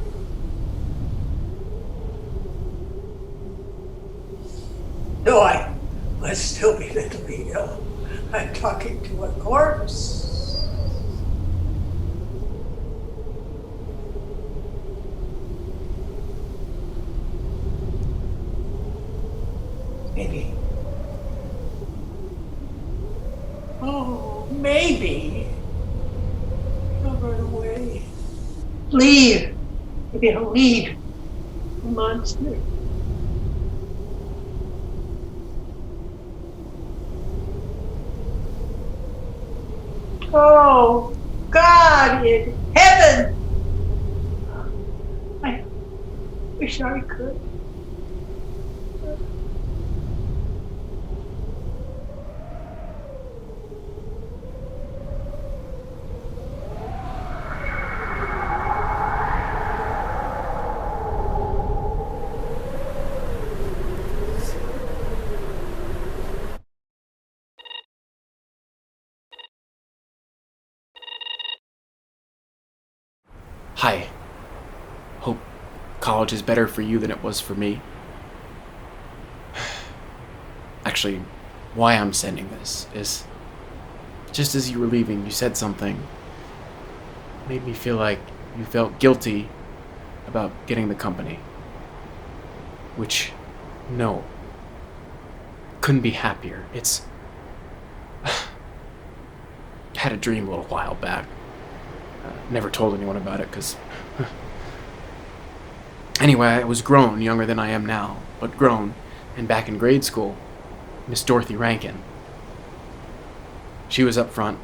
No, I must still be mentally ill. I'm talking to a corpse. Maybe. Oh, maybe. I'll run away. Leave. Maybe I'll leave. A monster. Oh, God in heaven! I wish I could. Hi. Hope college is better for you than it was for me. Actually, why I'm sending this is just as you were leaving, you said something. Made me feel like you felt guilty about getting the company. Which, no. Couldn't be happier. It's... I had a dream a little while back. Never told anyone about it, because... Anyway, I was grown, younger than I am now, but grown, and back in grade school, Miss Dorothy Rankin. She was up front.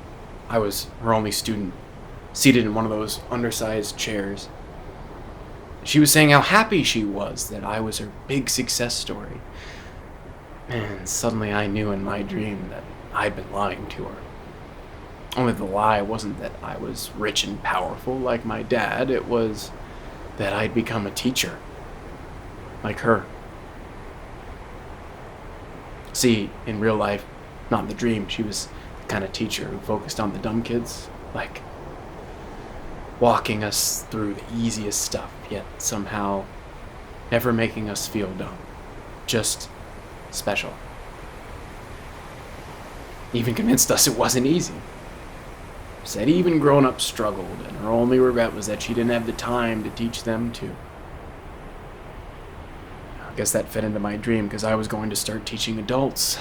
I was her only student, seated in one of those undersized chairs. She was saying how happy she was that I was her big success story. And suddenly I knew in my dream that I'd been lying to her. Only the lie wasn't that I was rich and powerful like my dad, it was that I'd become a teacher. Like her. See, in real life, not in the dream, she was the kind of teacher who focused on the dumb kids, like walking us through the easiest stuff, yet somehow never making us feel dumb. Just special. Even convinced us it wasn't easy. Said even grown-ups struggled, and her only regret was that she didn't have the time to teach them too. I guess that fit into my dream because I was going to start teaching adults.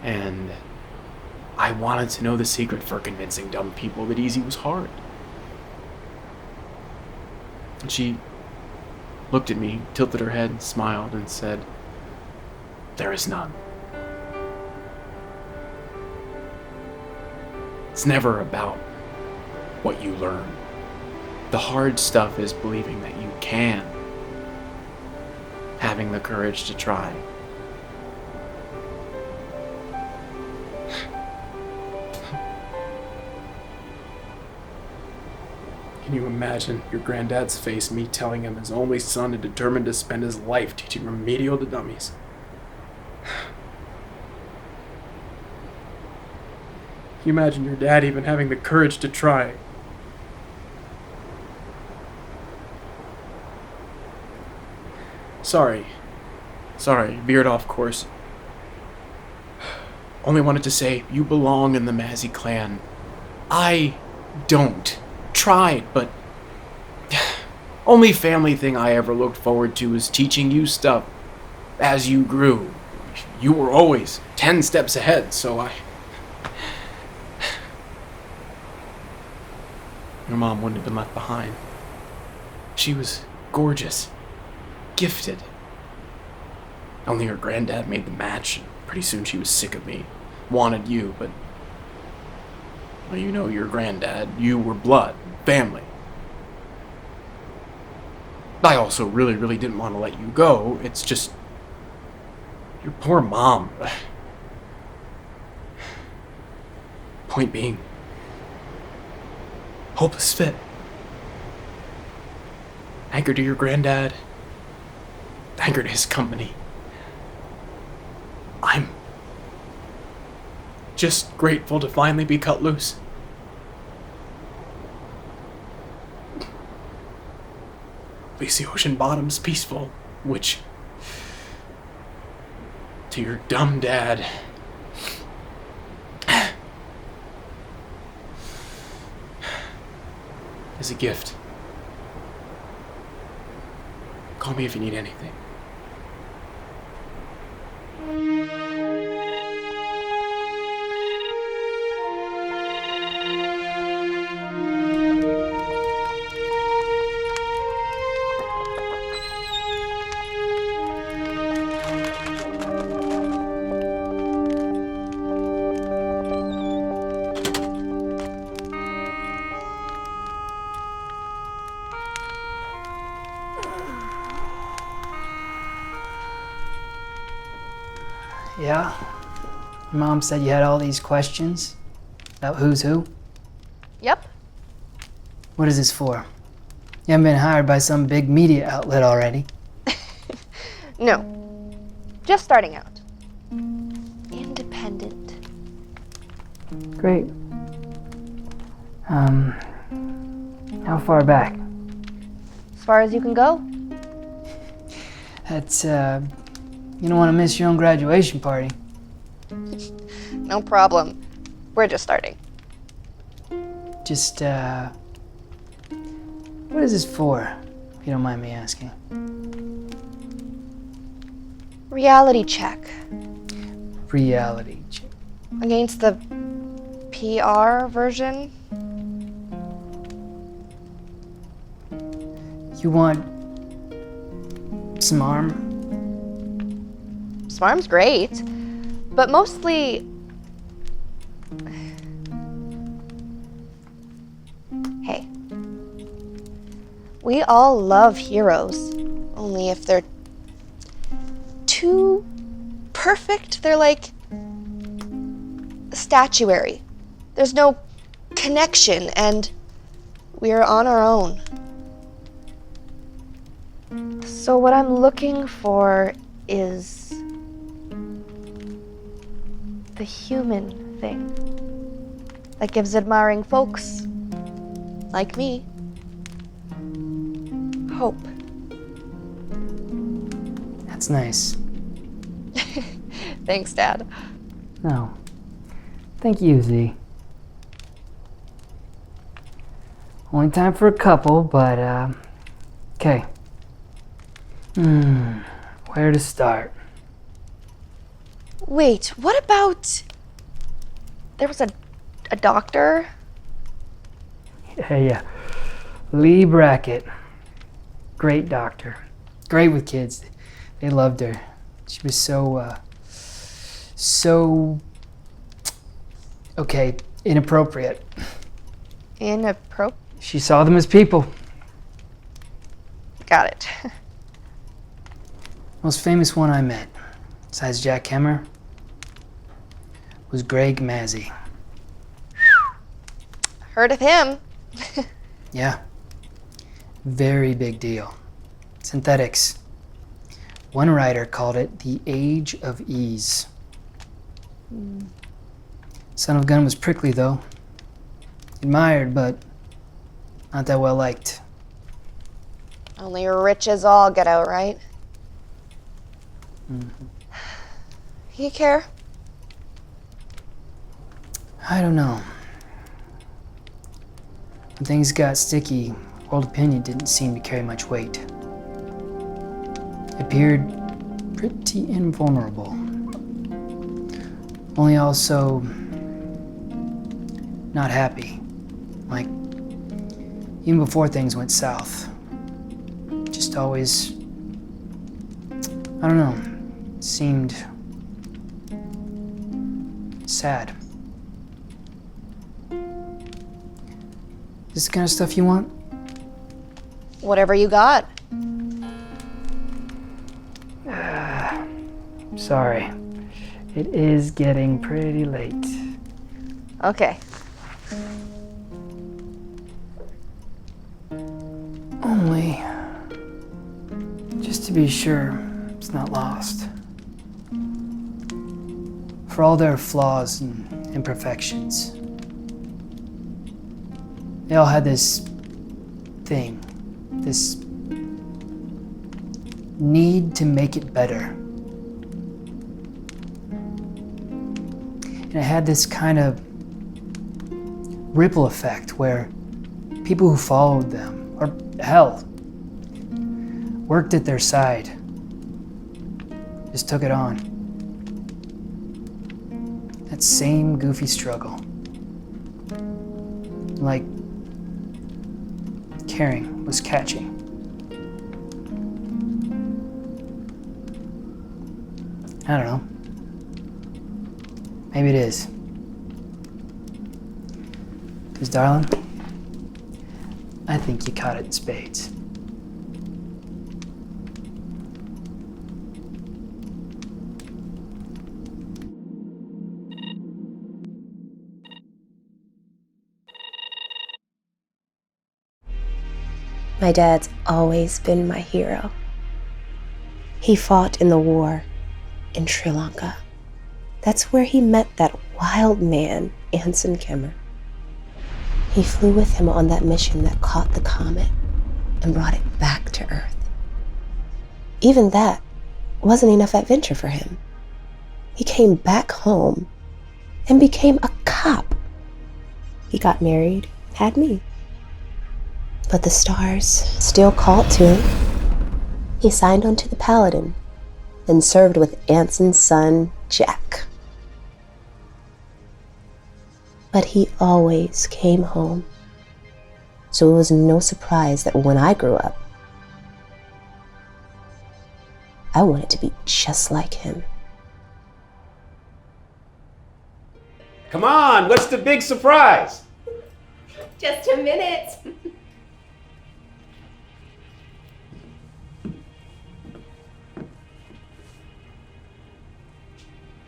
And I wanted to know the secret for convincing dumb people that easy was hard. And she looked at me, tilted her head, smiled, and said, "There is none." It's never about what you learn. The hard stuff is believing that you can. Having the courage to try. Can you imagine your granddad's face, me telling him his only son is determined to spend his life teaching remedial to dummies? Can you imagine your dad even having the courage to try? Sorry, veered off course. Only wanted to say, you belong in the Mazzy clan. I don't. Tried, but Only family thing I ever looked forward to was teaching you stuff as you grew. You were always 10 steps ahead, so Your mom wouldn't have been left behind. She was gorgeous, gifted. Only her granddad made the match, and pretty soon she was sick of me. Wanted you, but... Well, you know your granddad. You were blood, family. I also really didn't want to let you go. It's just... Your poor mom. Point being... hopeless fit. Anchored to your granddad. Anchored to his company. I'm just grateful to finally be cut loose. At least the ocean bottom's peaceful, which, to your dumb dad, is a gift. Call me if you need anything. Yeah? Your mom said you had all these questions about who's who? Yep. What is this for? You haven't been hired by some big media outlet already. No. Just starting out. Independent. Great. How far back? As far as you can go? That's, you don't want to miss your own graduation party. No problem. We're just starting. Just, what is this for, if you don't mind me asking? Reality check. Reality check. Against the PR version? You want Smarm? Smarm's great, but mostly... Hey. We all love heroes, only if they're too perfect, they're like statuary. There's no connection, and we're on our own. So what I'm looking for is the human thing that gives admiring folks like me hope. That's nice. Thanks, Dad. No. Thank you, Z. Only time for a couple, but, okay. Where to start? Wait, what about... There was a doctor? Yeah. Lee Brackett. Great doctor. Great with kids. They loved her. She was so okay, inappropriate. Inappropriate? She saw them as people. Got it. Most famous one I met, besides Jack KEMMER, was Greg Mazzy. Heard of him. Yeah. Very big deal. Synthetics. One writer called it the Age of Ease. Son of Gun was prickly, though. Admired, but not that well liked. Only rich as all get out, right? You care? I don't know. When things got sticky, World opinion didn't seem to carry much weight. It appeared pretty invulnerable. Only also not happy. Like, even before things went south. Just always, I don't know, seemed sad. This the kind of stuff you want? Whatever you got. Sorry. It is getting pretty late. Okay. Only, just to be sure it's not lost. For all their flaws and imperfections, they all had this thing, this need to make it better. And it had this kind of ripple effect where people who followed them, or hell, worked at their side, just took it on. That same goofy struggle. Like caring was catching. I don't know. Maybe it is. 'Cause darling, I think you caught it in spades. My dad's always been my hero. He fought in the war in Sri Lanka. That's where he met that wild man, Anson KEMMER. He flew with him on that mission that caught the comet and brought it back to Earth. Even that wasn't enough adventure for him. He came back home and became a cop. He got married, had me. But the stars still called to him. He signed on to the Paladin and served with Anson's son, Jack. But he always came home. So it was no surprise that when I grew up, I wanted to be just like him. Come on, what's the big surprise? Just a minute.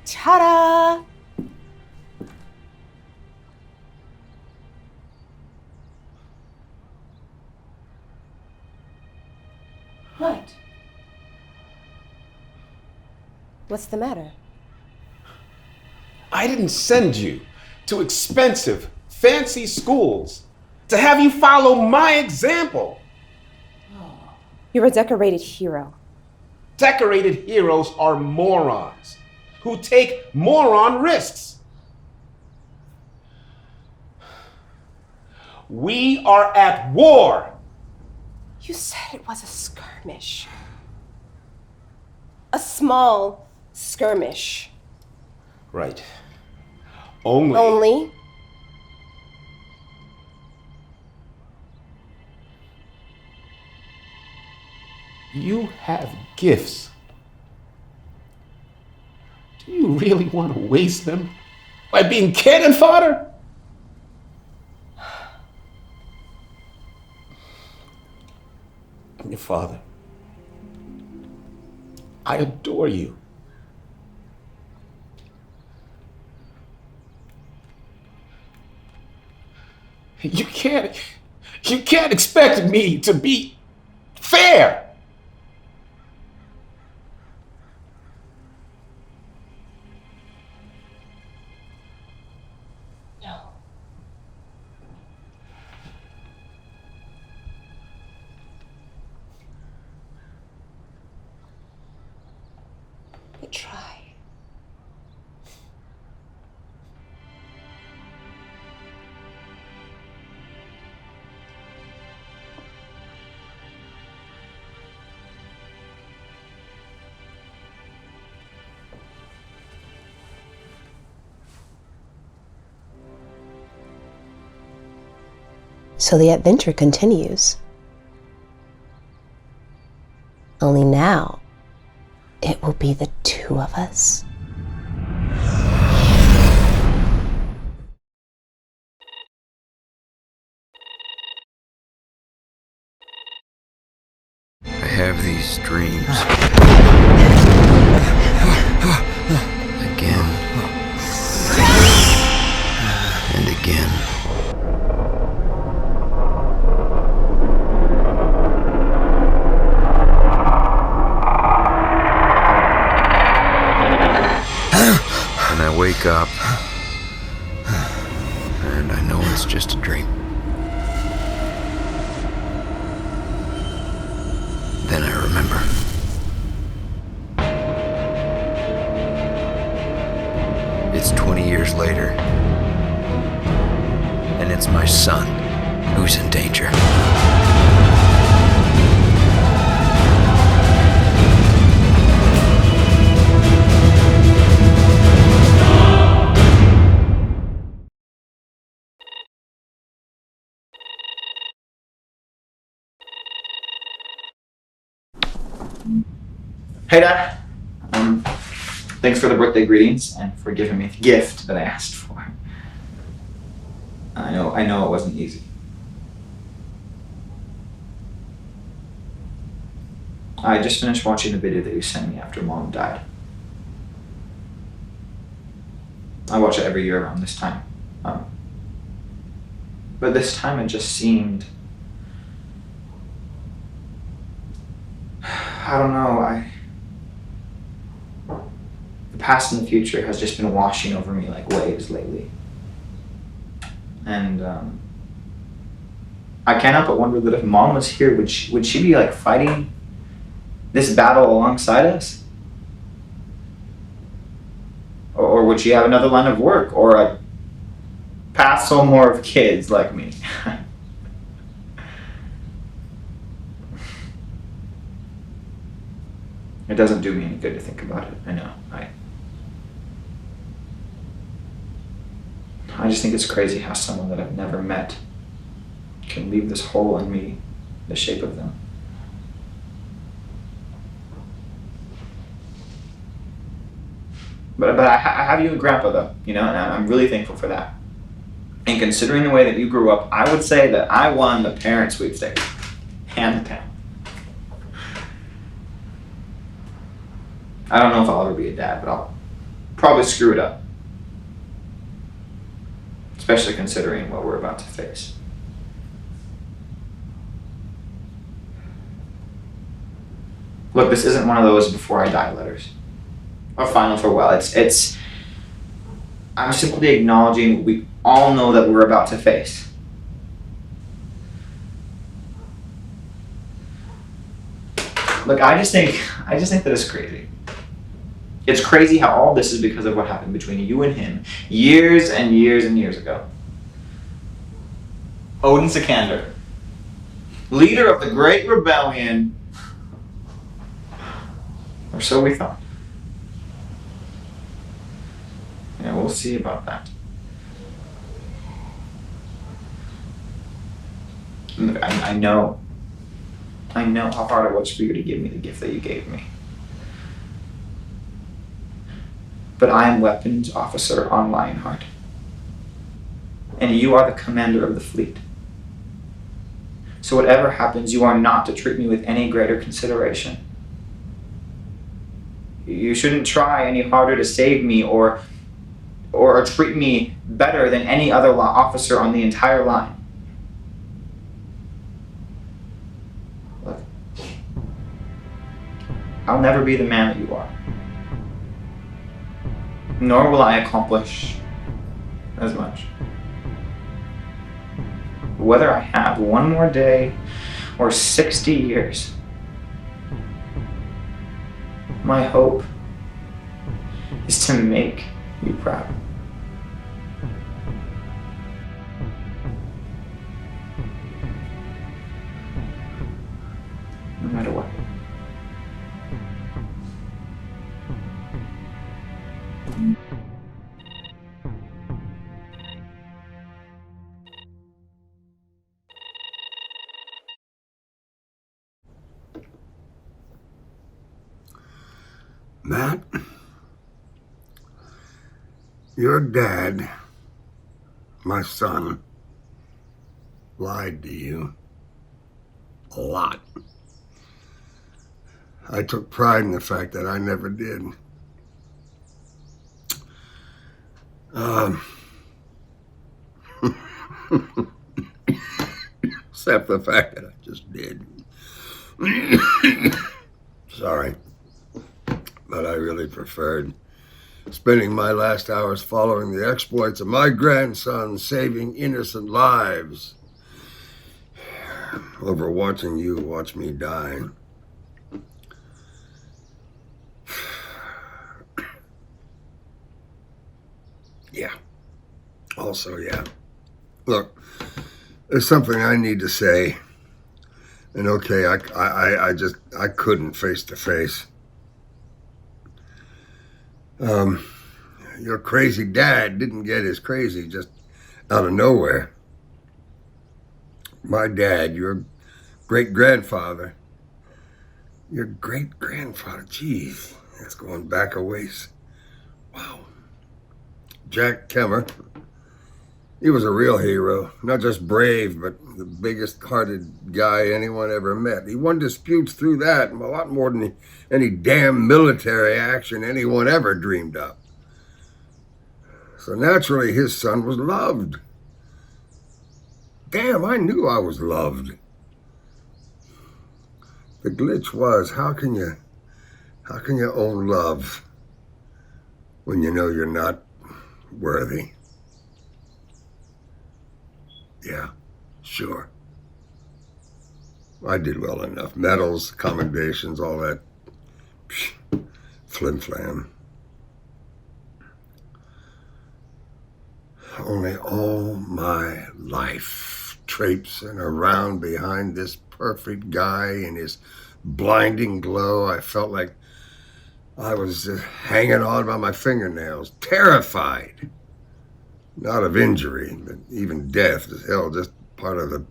Ta-da! What? What's the matter? I didn't send you to expensive, fancy schools to have you follow my example. You're a decorated hero. Decorated heroes are morons who take moron risks. We are at war. You said it was a skirmish. A small skirmish. Right. Only. Only? You have gifts. Do you really want to waste them by being cannon fodder? I'm your father. I adore you. You can't expect me to be fair. No. But try. So the adventure continues. Only now, it will be the two of us. I have these dreams. Again. And again. And I wake up. And I know it's just a dream. Then I remember. It's 20 years later, and it's my son who's in danger. Hey, Dad. Thanks for the birthday greetings and for giving me the gift that I asked for. I know it wasn't easy. I just finished watching the video that you sent me after Mom died. I watch it every year around this time. But this time it just seemed... I don't know, the past and the future has just been washing over me like waves lately. And I can't help but wonder that if Mom was here, would she be like fighting this battle alongside us? Or would she have another line of work, or a path so more of kids like me? It doesn't do me any good to think about it, I know. I just think it's crazy how someone that I've never met can leave this hole in me the shape of them. But I have you and Grandpa though, you know, and I'm really thankful for that. And considering the way that you grew up, I would say that I won the parent sweepstakes, hands down. I don't know if I'll ever be a dad, but I'll probably screw it up. Especially considering what we're about to face. Look, this isn't one of those before I die letters. Or final farewell. I'm simply acknowledging what we all know that we're about to face. Look, I just think that it's crazy. It's crazy how all this is because of what happened between you and him years and years and years ago. Odin Sikander, leader of the Great Rebellion, or so we thought. Yeah, we'll see about that. Look, I know how hard it was for you to give me the gift that you gave me. But I am Weapons Officer on Lionheart. And you are the commander of the fleet. So whatever happens, you are not to treat me with any greater consideration. You shouldn't try any harder to save me or treat me better than any other officer on the entire line. Look, I'll never be the man that you are. Nor will I accomplish as much. Whether I have one more day or 60 years, my hope is to make you proud. No matter what. Matt, your dad, my son, lied to you a lot. I took pride in the fact that I never did. Except the fact that I just did. Sorry. But I really preferred spending my last hours following the exploits of my grandson, saving innocent lives, over watching you watch me die. Yeah. Also, yeah. Look, there's something I need to say. And okay, I couldn't face to face. Your crazy dad didn't get his crazy just out of nowhere. My dad, your great-grandfather, geez, that's going back a ways. Wow. Jack KEMMER, he was a real hero, not just brave, but the biggest-hearted guy anyone ever met. He won disputes through that, a lot more than any damn military action anyone ever dreamed up. So naturally, his son was loved. Damn, I knew I was loved. The glitch was, how can you own love when you know you're not worthy? Yeah, sure. I did well enough. Medals, commendations, all that flim-flam. Only all my life traipsing around behind this perfect guy in his blinding glow, I felt like I was just hanging on by my fingernails, terrified. Not of injury, but even death is hell, just part of the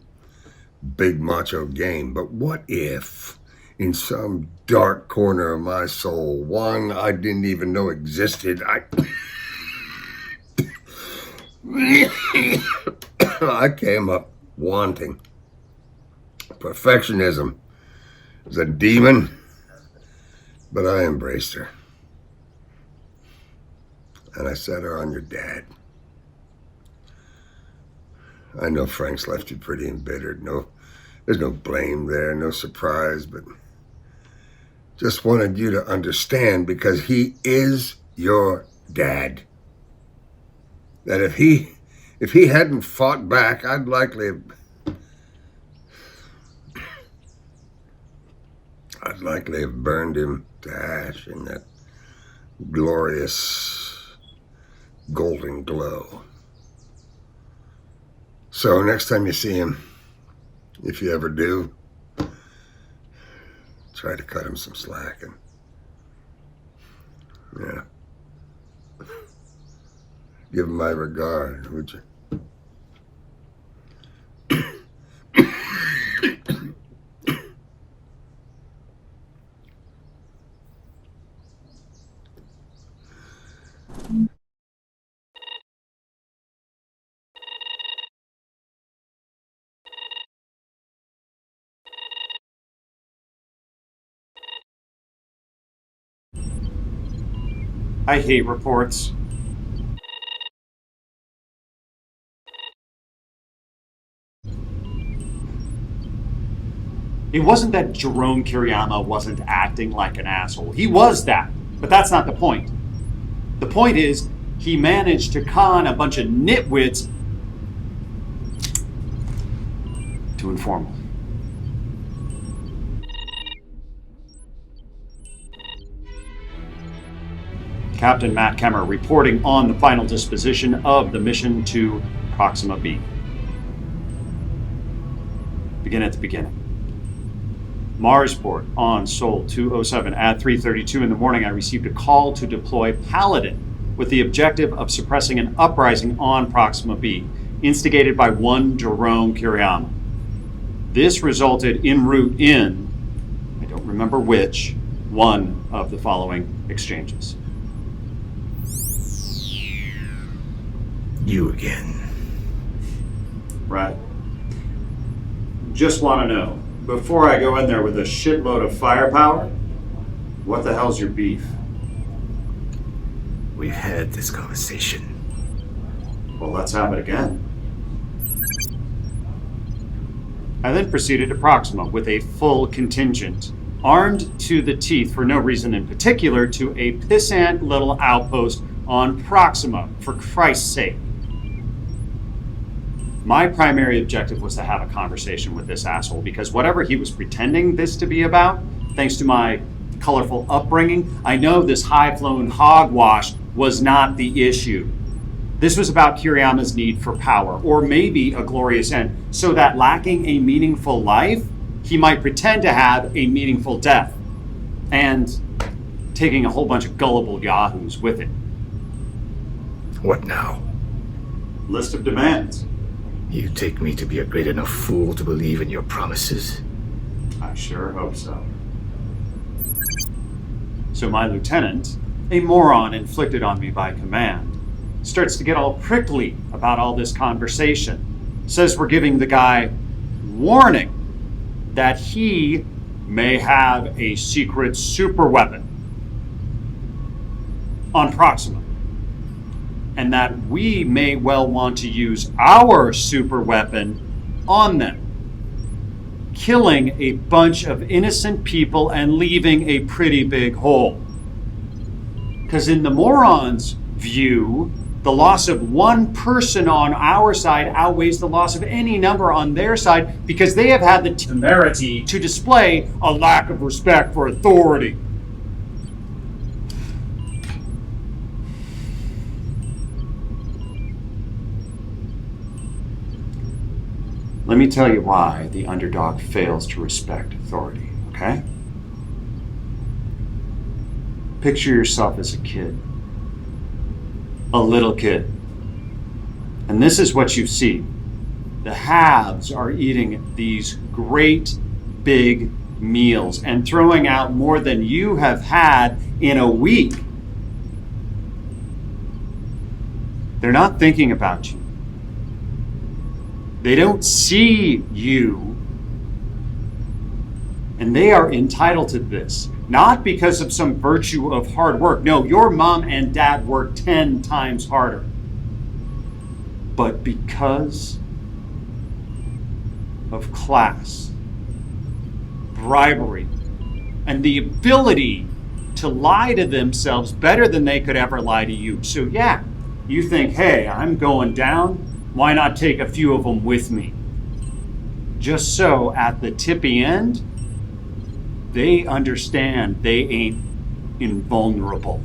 big macho game. But what if, in some dark corner of my soul, one I didn't even know existed, I came up wanting. Perfectionism is a demon, but I embraced her. And I set her on your dad. I know Frank's left you pretty embittered. There's no blame there, no surprise, but just wanted you to understand, because he is your dad, that if he hadn't fought back, I'd likely have burned him to ash in that glorious golden glow. So next time you see him, if you ever do, try to cut him some slack and, yeah, give him my regard, would you? I hate reports. It wasn't that Jerome Kiriyama wasn't acting like an asshole. He was that, but that's not the point. The point is, he managed to con a bunch of nitwits to inform him. Captain Matt KEMMER reporting on the final disposition of the mission to Proxima B. Begin at the beginning. Marsport on Sol 207 at 3:32 in the morning. I received a call to deploy Paladin with the objective of suppressing an uprising on Proxima B, instigated by one Jerome Kiriyama. This resulted en route in, I don't remember which, one of the following exchanges. You again. Right. Just want to know, before I go in there with a shitload of firepower, what the hell's your beef? We've had this conversation. Well, let's have it again. I then proceeded to Proxima with a full contingent, armed to the teeth for no reason in particular, to a pissant little outpost on Proxima, for Christ's sake. My primary objective was to have a conversation with this asshole, because whatever he was pretending this to be about, thanks to my colorful upbringing, I know this high-flown hogwash was not the issue. This was about Kiriyama's need for power, or maybe a glorious end, so that lacking a meaningful life, he might pretend to have a meaningful death, and taking a whole bunch of gullible yahoos with it. What now? List of demands. You take me to be a great enough fool to believe in your promises? I sure hope so. So my lieutenant, a moron inflicted on me by command, starts to get all prickly about all this conversation. Says we're giving the guy warning that he may have a secret super weapon on Proxima, and that we may well want to use our super weapon on them, killing a bunch of innocent people and leaving a pretty big hole. Because in the moron's view, the loss of one person on our side outweighs the loss of any number on their side, because they have had the temerity to display a lack of respect for authority. Let me tell you why the underdog fails to respect authority, okay? Picture yourself as a kid. A little kid. And this is what you see. The haves are eating these great big meals and throwing out more than you have had in a week. They're not thinking about you. They don't see you. And they are entitled to this. Not because of some virtue of hard work. No, your mom and dad work 10 times harder. But because of class, bribery, and the ability to lie to themselves better than they could ever lie to you. So yeah, you think, hey, I'm going down. Why not take a few of them with me? Just so at the tippy end, they understand they ain't invulnerable.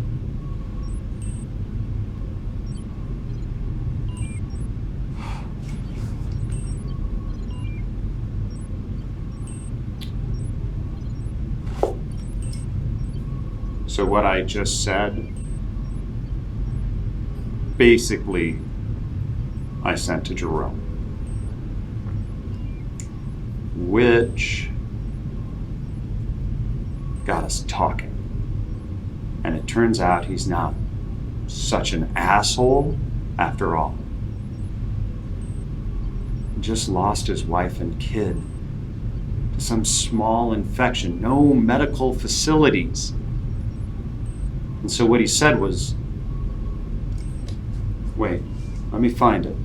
So what I just said, basically, I sent to Jerome. Which got us talking. And it turns out he's not such an asshole after all. He just lost his wife and kid to some small infection, no medical facilities. And so what he said was, wait, let me find it.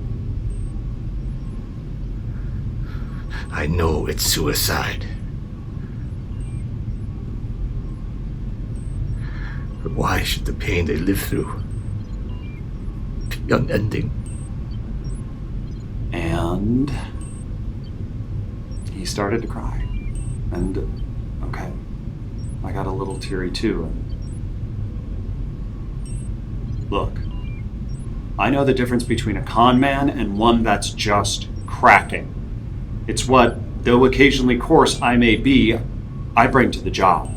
I know it's suicide. But why should the pain they live through be unending? And he started to cry. And, okay, I got a little teary too. And look, I know the difference between a con man and one that's just cracking. It's what, though occasionally coarse I may be, I bring to the job.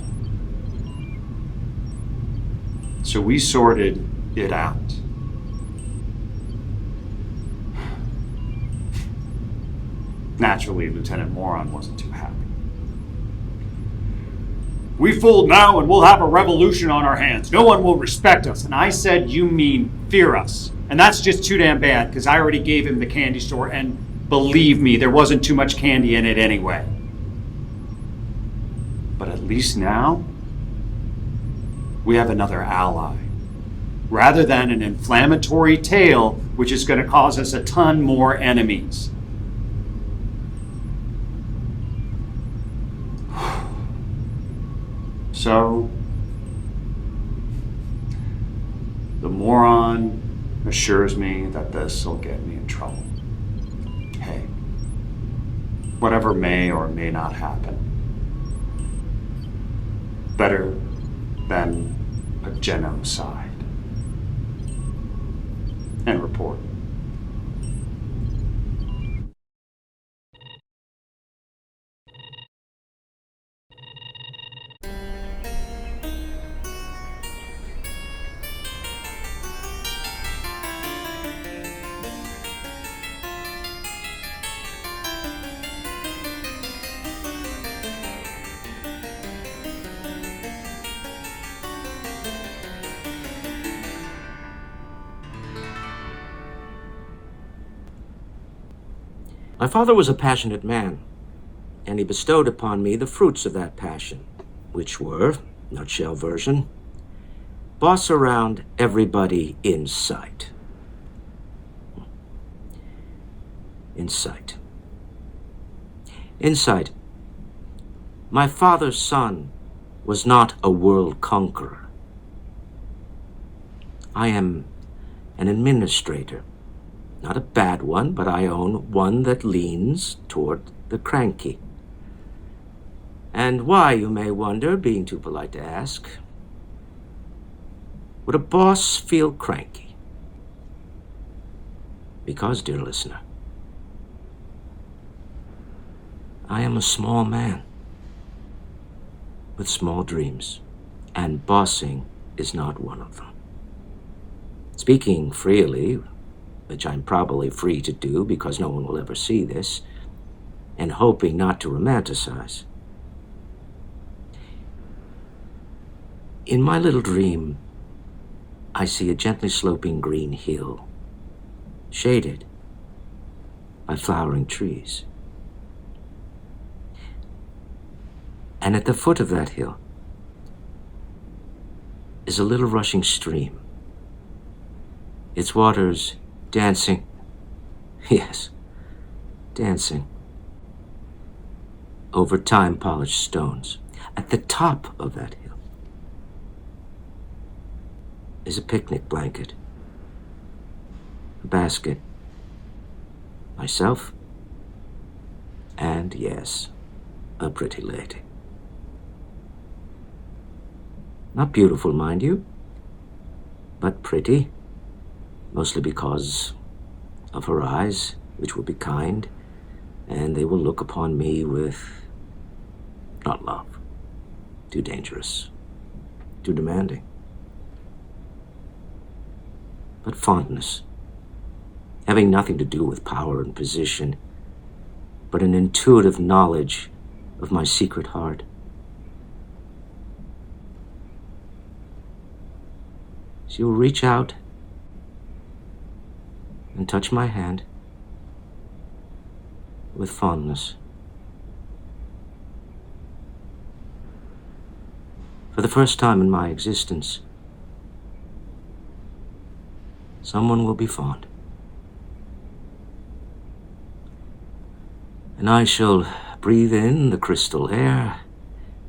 So we sorted it out. Naturally, Lieutenant Moron wasn't too happy. We fold now and we'll have a revolution on our hands. No one will respect us. And I said, you mean fear us. And that's just too damn bad, because I already gave him the candy store, and believe me, there wasn't too much candy in it anyway. But at least now, we have another ally, rather than an inflammatory tale which is going to cause us a ton more enemies. So, the moron assures me that this will get me in trouble. Hey, whatever may or may not happen, better than a genocide. And report. My father was a passionate man, and he bestowed upon me the fruits of that passion, which were, nutshell version, boss around everybody in sight. In sight. In sight. My father's son was not a world conqueror. I am an administrator. Not a bad one, but I own one that leans toward the cranky. And why, you may wonder, being too polite to ask. Would a boss feel cranky? Because, dear listener, I am a small man with small dreams, and bossing is not one of them. Speaking freely, which I'm probably free to do because no one will ever see this, and hoping not to romanticize. In my little dream, I see a gently sloping green hill, shaded by flowering trees. And at the foot of that hill is a little rushing stream, its waters dancing, yes, dancing, over time-polished stones. At the top of that hill is a picnic blanket, a basket, myself, and, yes, a pretty lady. Not beautiful, mind you, but pretty. Mostly because of her eyes, which will be kind, and they will look upon me with, not love, too dangerous, too demanding, but fondness, having nothing to do with power and position, but an intuitive knowledge of my secret heart. She will reach out and touch my hand with fondness. For the first time in my existence, someone will be fond. And I shall breathe in the crystal air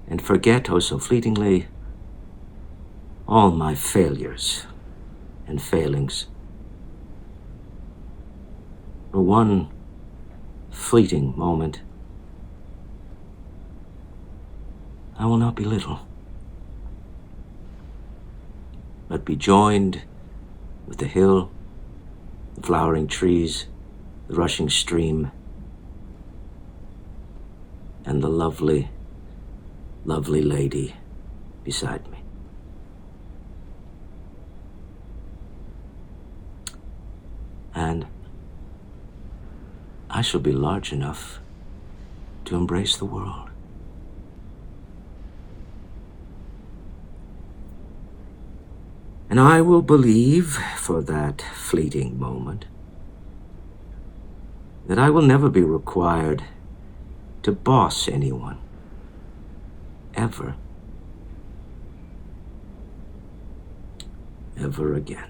and forget, oh so fleetingly, all my failures and failings. For one fleeting moment, I will not be little, but be joined with the hill, the flowering trees, the rushing stream, and the lovely, lovely lady beside me. And I shall be large enough to embrace the world. And I will believe, for that fleeting moment, that I will never be required to boss anyone. Ever. Ever again.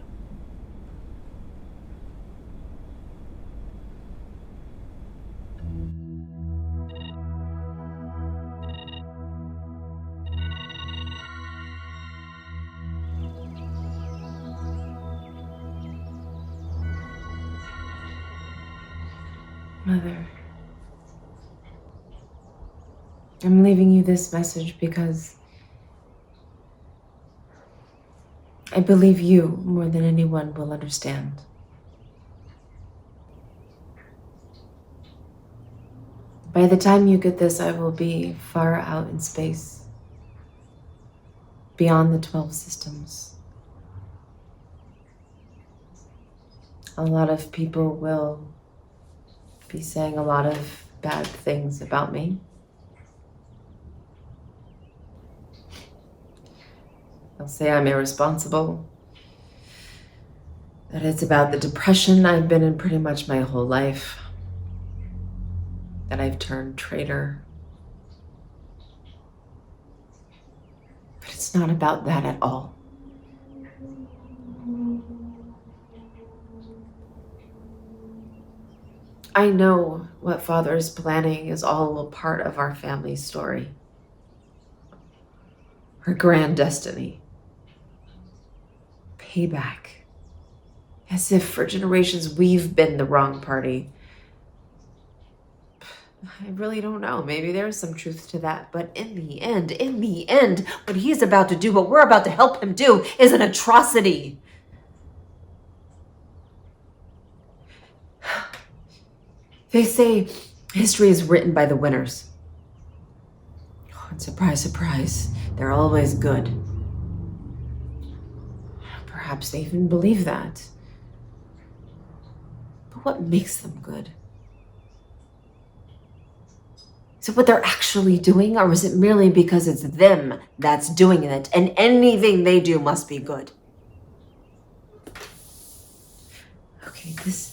Mother, I'm leaving you this message because I believe you more than anyone will understand. By the time you get this, I will be far out in space, beyond the 12 systems. A lot of people will be saying a lot of bad things about me. They'll say I'm irresponsible, that it's about the depression I've been in pretty much my whole life, that I've turned traitor. But it's not about that at all. I know what Father is planning is all a part of our family's story. Our grand destiny. Payback. As if for generations we've been the wrong party. I really don't know. Maybe there's some truth to that. But in the end, what he's about to do, what we're about to help him do, is an atrocity. They say history is written by the winners. Oh, and surprise, surprise, they're always good. Perhaps they even believe that. But what makes them good? Is it what they're actually doing, or is it merely because it's them that's doing it, and anything they do must be good? Okay, this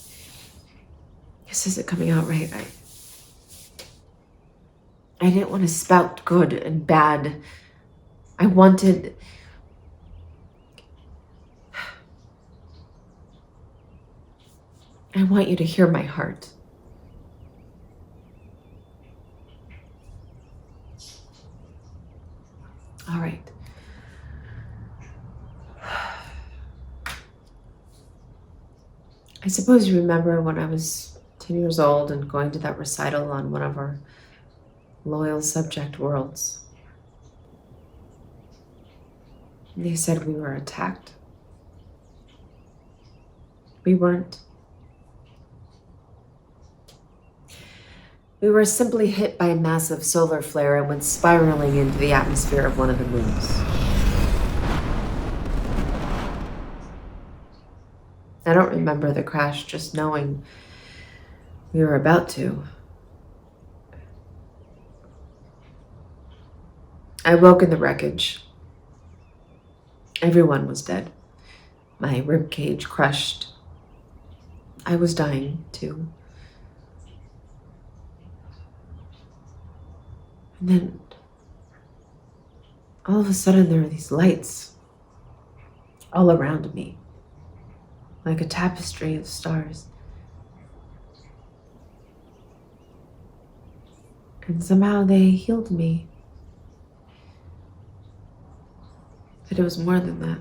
isn't coming out right. I didn't want to spout good and bad. I want you to hear my heart. All right. I suppose you remember when I was 10 years old and going to that recital on one of our loyal subject worlds. They said we were attacked. We weren't. We were simply hit by a massive solar flare and went spiraling into the atmosphere of one of the moons. I don't remember the crash, just knowing we were about to. I woke in the wreckage. Everyone was dead. My ribcage crushed. I was dying too. And then all of a sudden there were these lights all around me, like a tapestry of stars. And somehow they healed me. But it was more than that.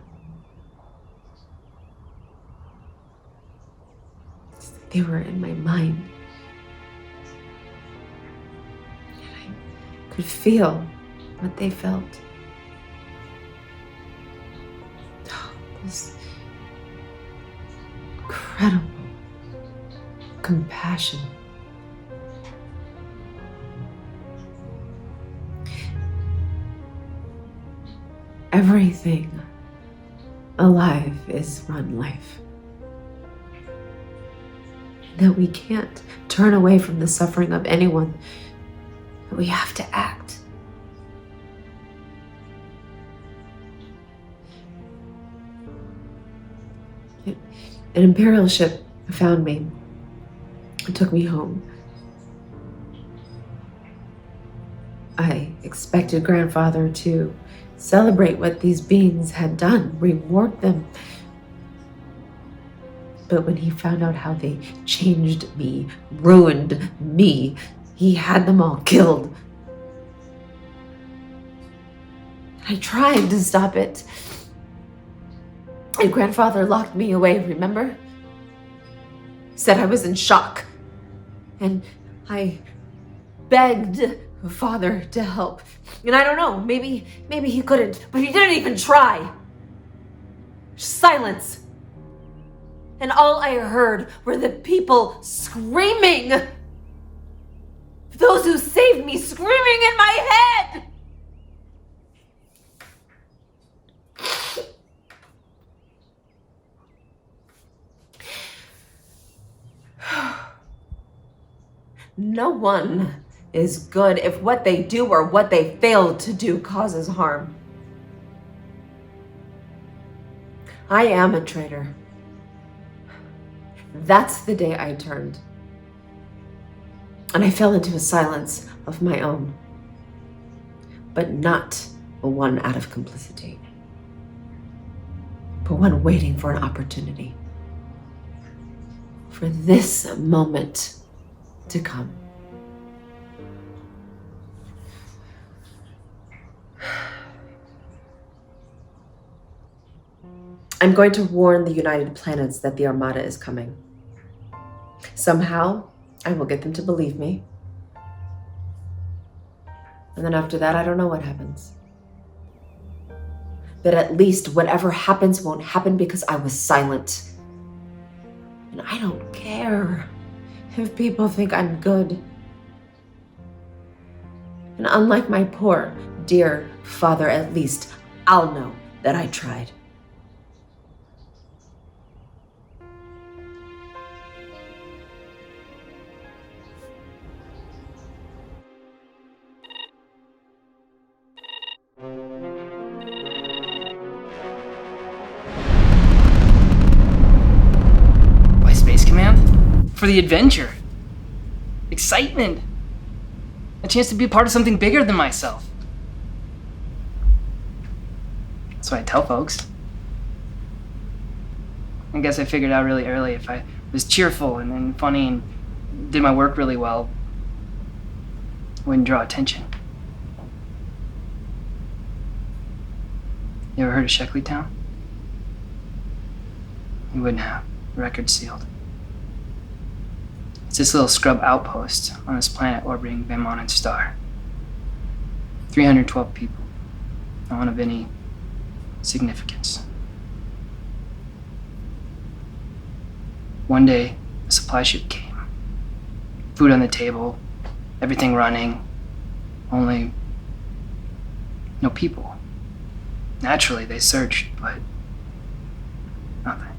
They were in my mind. And I could feel what they felt. Oh, this incredible compassion. Everything alive is one life. That we can't turn away from the suffering of anyone, but we have to act. An Imperial ship found me and took me home. I expected Grandfather to celebrate what these beings had done, reward them. But when he found out how they changed me, ruined me, he had them all killed. I tried to stop it. And Grandfather locked me away, remember? Said I was in shock. And I begged Father to help. And I don't know, maybe he couldn't, but he didn't even try. Silence. And all I heard were the people screaming. Those who saved me screaming in my head. No one is good if what they do or what they fail to do causes harm. I am a traitor. That's the day I turned. And I fell into a silence of my own. But not a one out of complicity, but one waiting for an opportunity. For this moment to come. I'm going to warn the United Planets that the Armada is coming. Somehow, I will get them to believe me. And then after that, I don't know what happens. But at least whatever happens won't happen because I was silent. And I don't care if people think I'm good. And unlike my poor, dear father, at least I'll know that I tried. Why Space Command? For the adventure. Excitement. A chance to be a part of something bigger than myself. That's what I tell folks. I guess I figured out really early if I was cheerful and funny and did my work really well, I wouldn't draw attention. You ever heard of Sheckleytown? You wouldn't have. Record sealed. It's this little scrub outpost on this planet orbiting Van Manen star. 312 people. No one of any significance. One day, a supply ship came. Food on the table, everything running, only no people. Naturally, they searched, but nothing.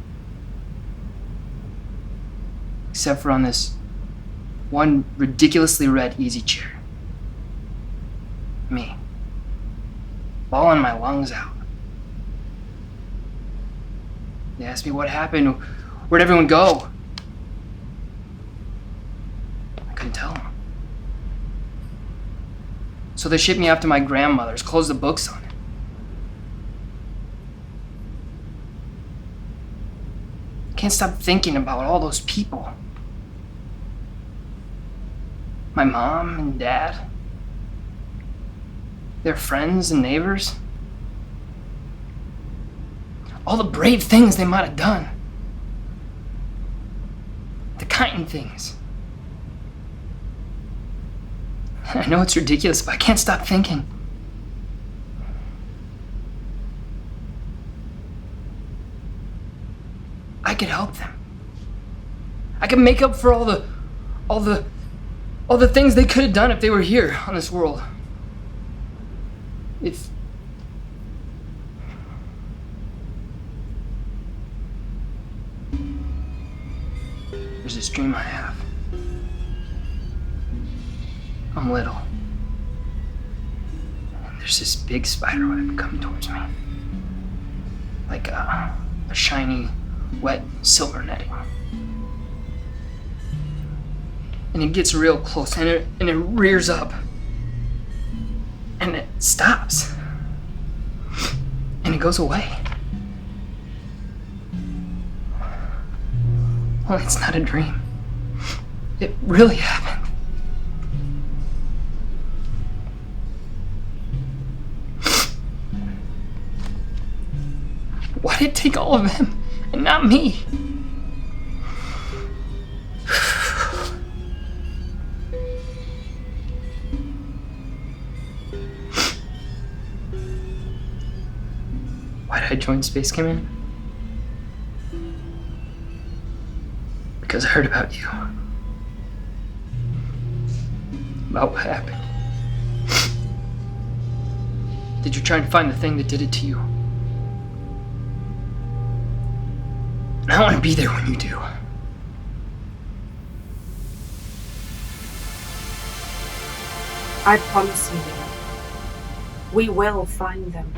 Except for on this one ridiculously red easy chair. Me. Bawling my lungs out. They asked me what happened, where'd everyone go? I couldn't tell them. So they shipped me off to my grandmother's, closed the books on it. Can't stop thinking about all those people. My mom and dad. Their friends and neighbors. All the brave things they might have done. The kind things. I know it's ridiculous, but I can't stop thinking. I could help them. I could make up for all the things they could have done if they were here on this world. If there's this dream I have. I'm little. And there's this big spider web coming towards me. Like a shiny wet silver netting. And it gets real close, and it rears up. And it stops. And it goes away. Well, it's not a dream. It really happened. Why did it take all of them and not me? Why did I join Space Command? Because I heard about you. About what happened. That you're trying to find the thing that did it to you. And I want to be there when you do. I promise you, we will find them.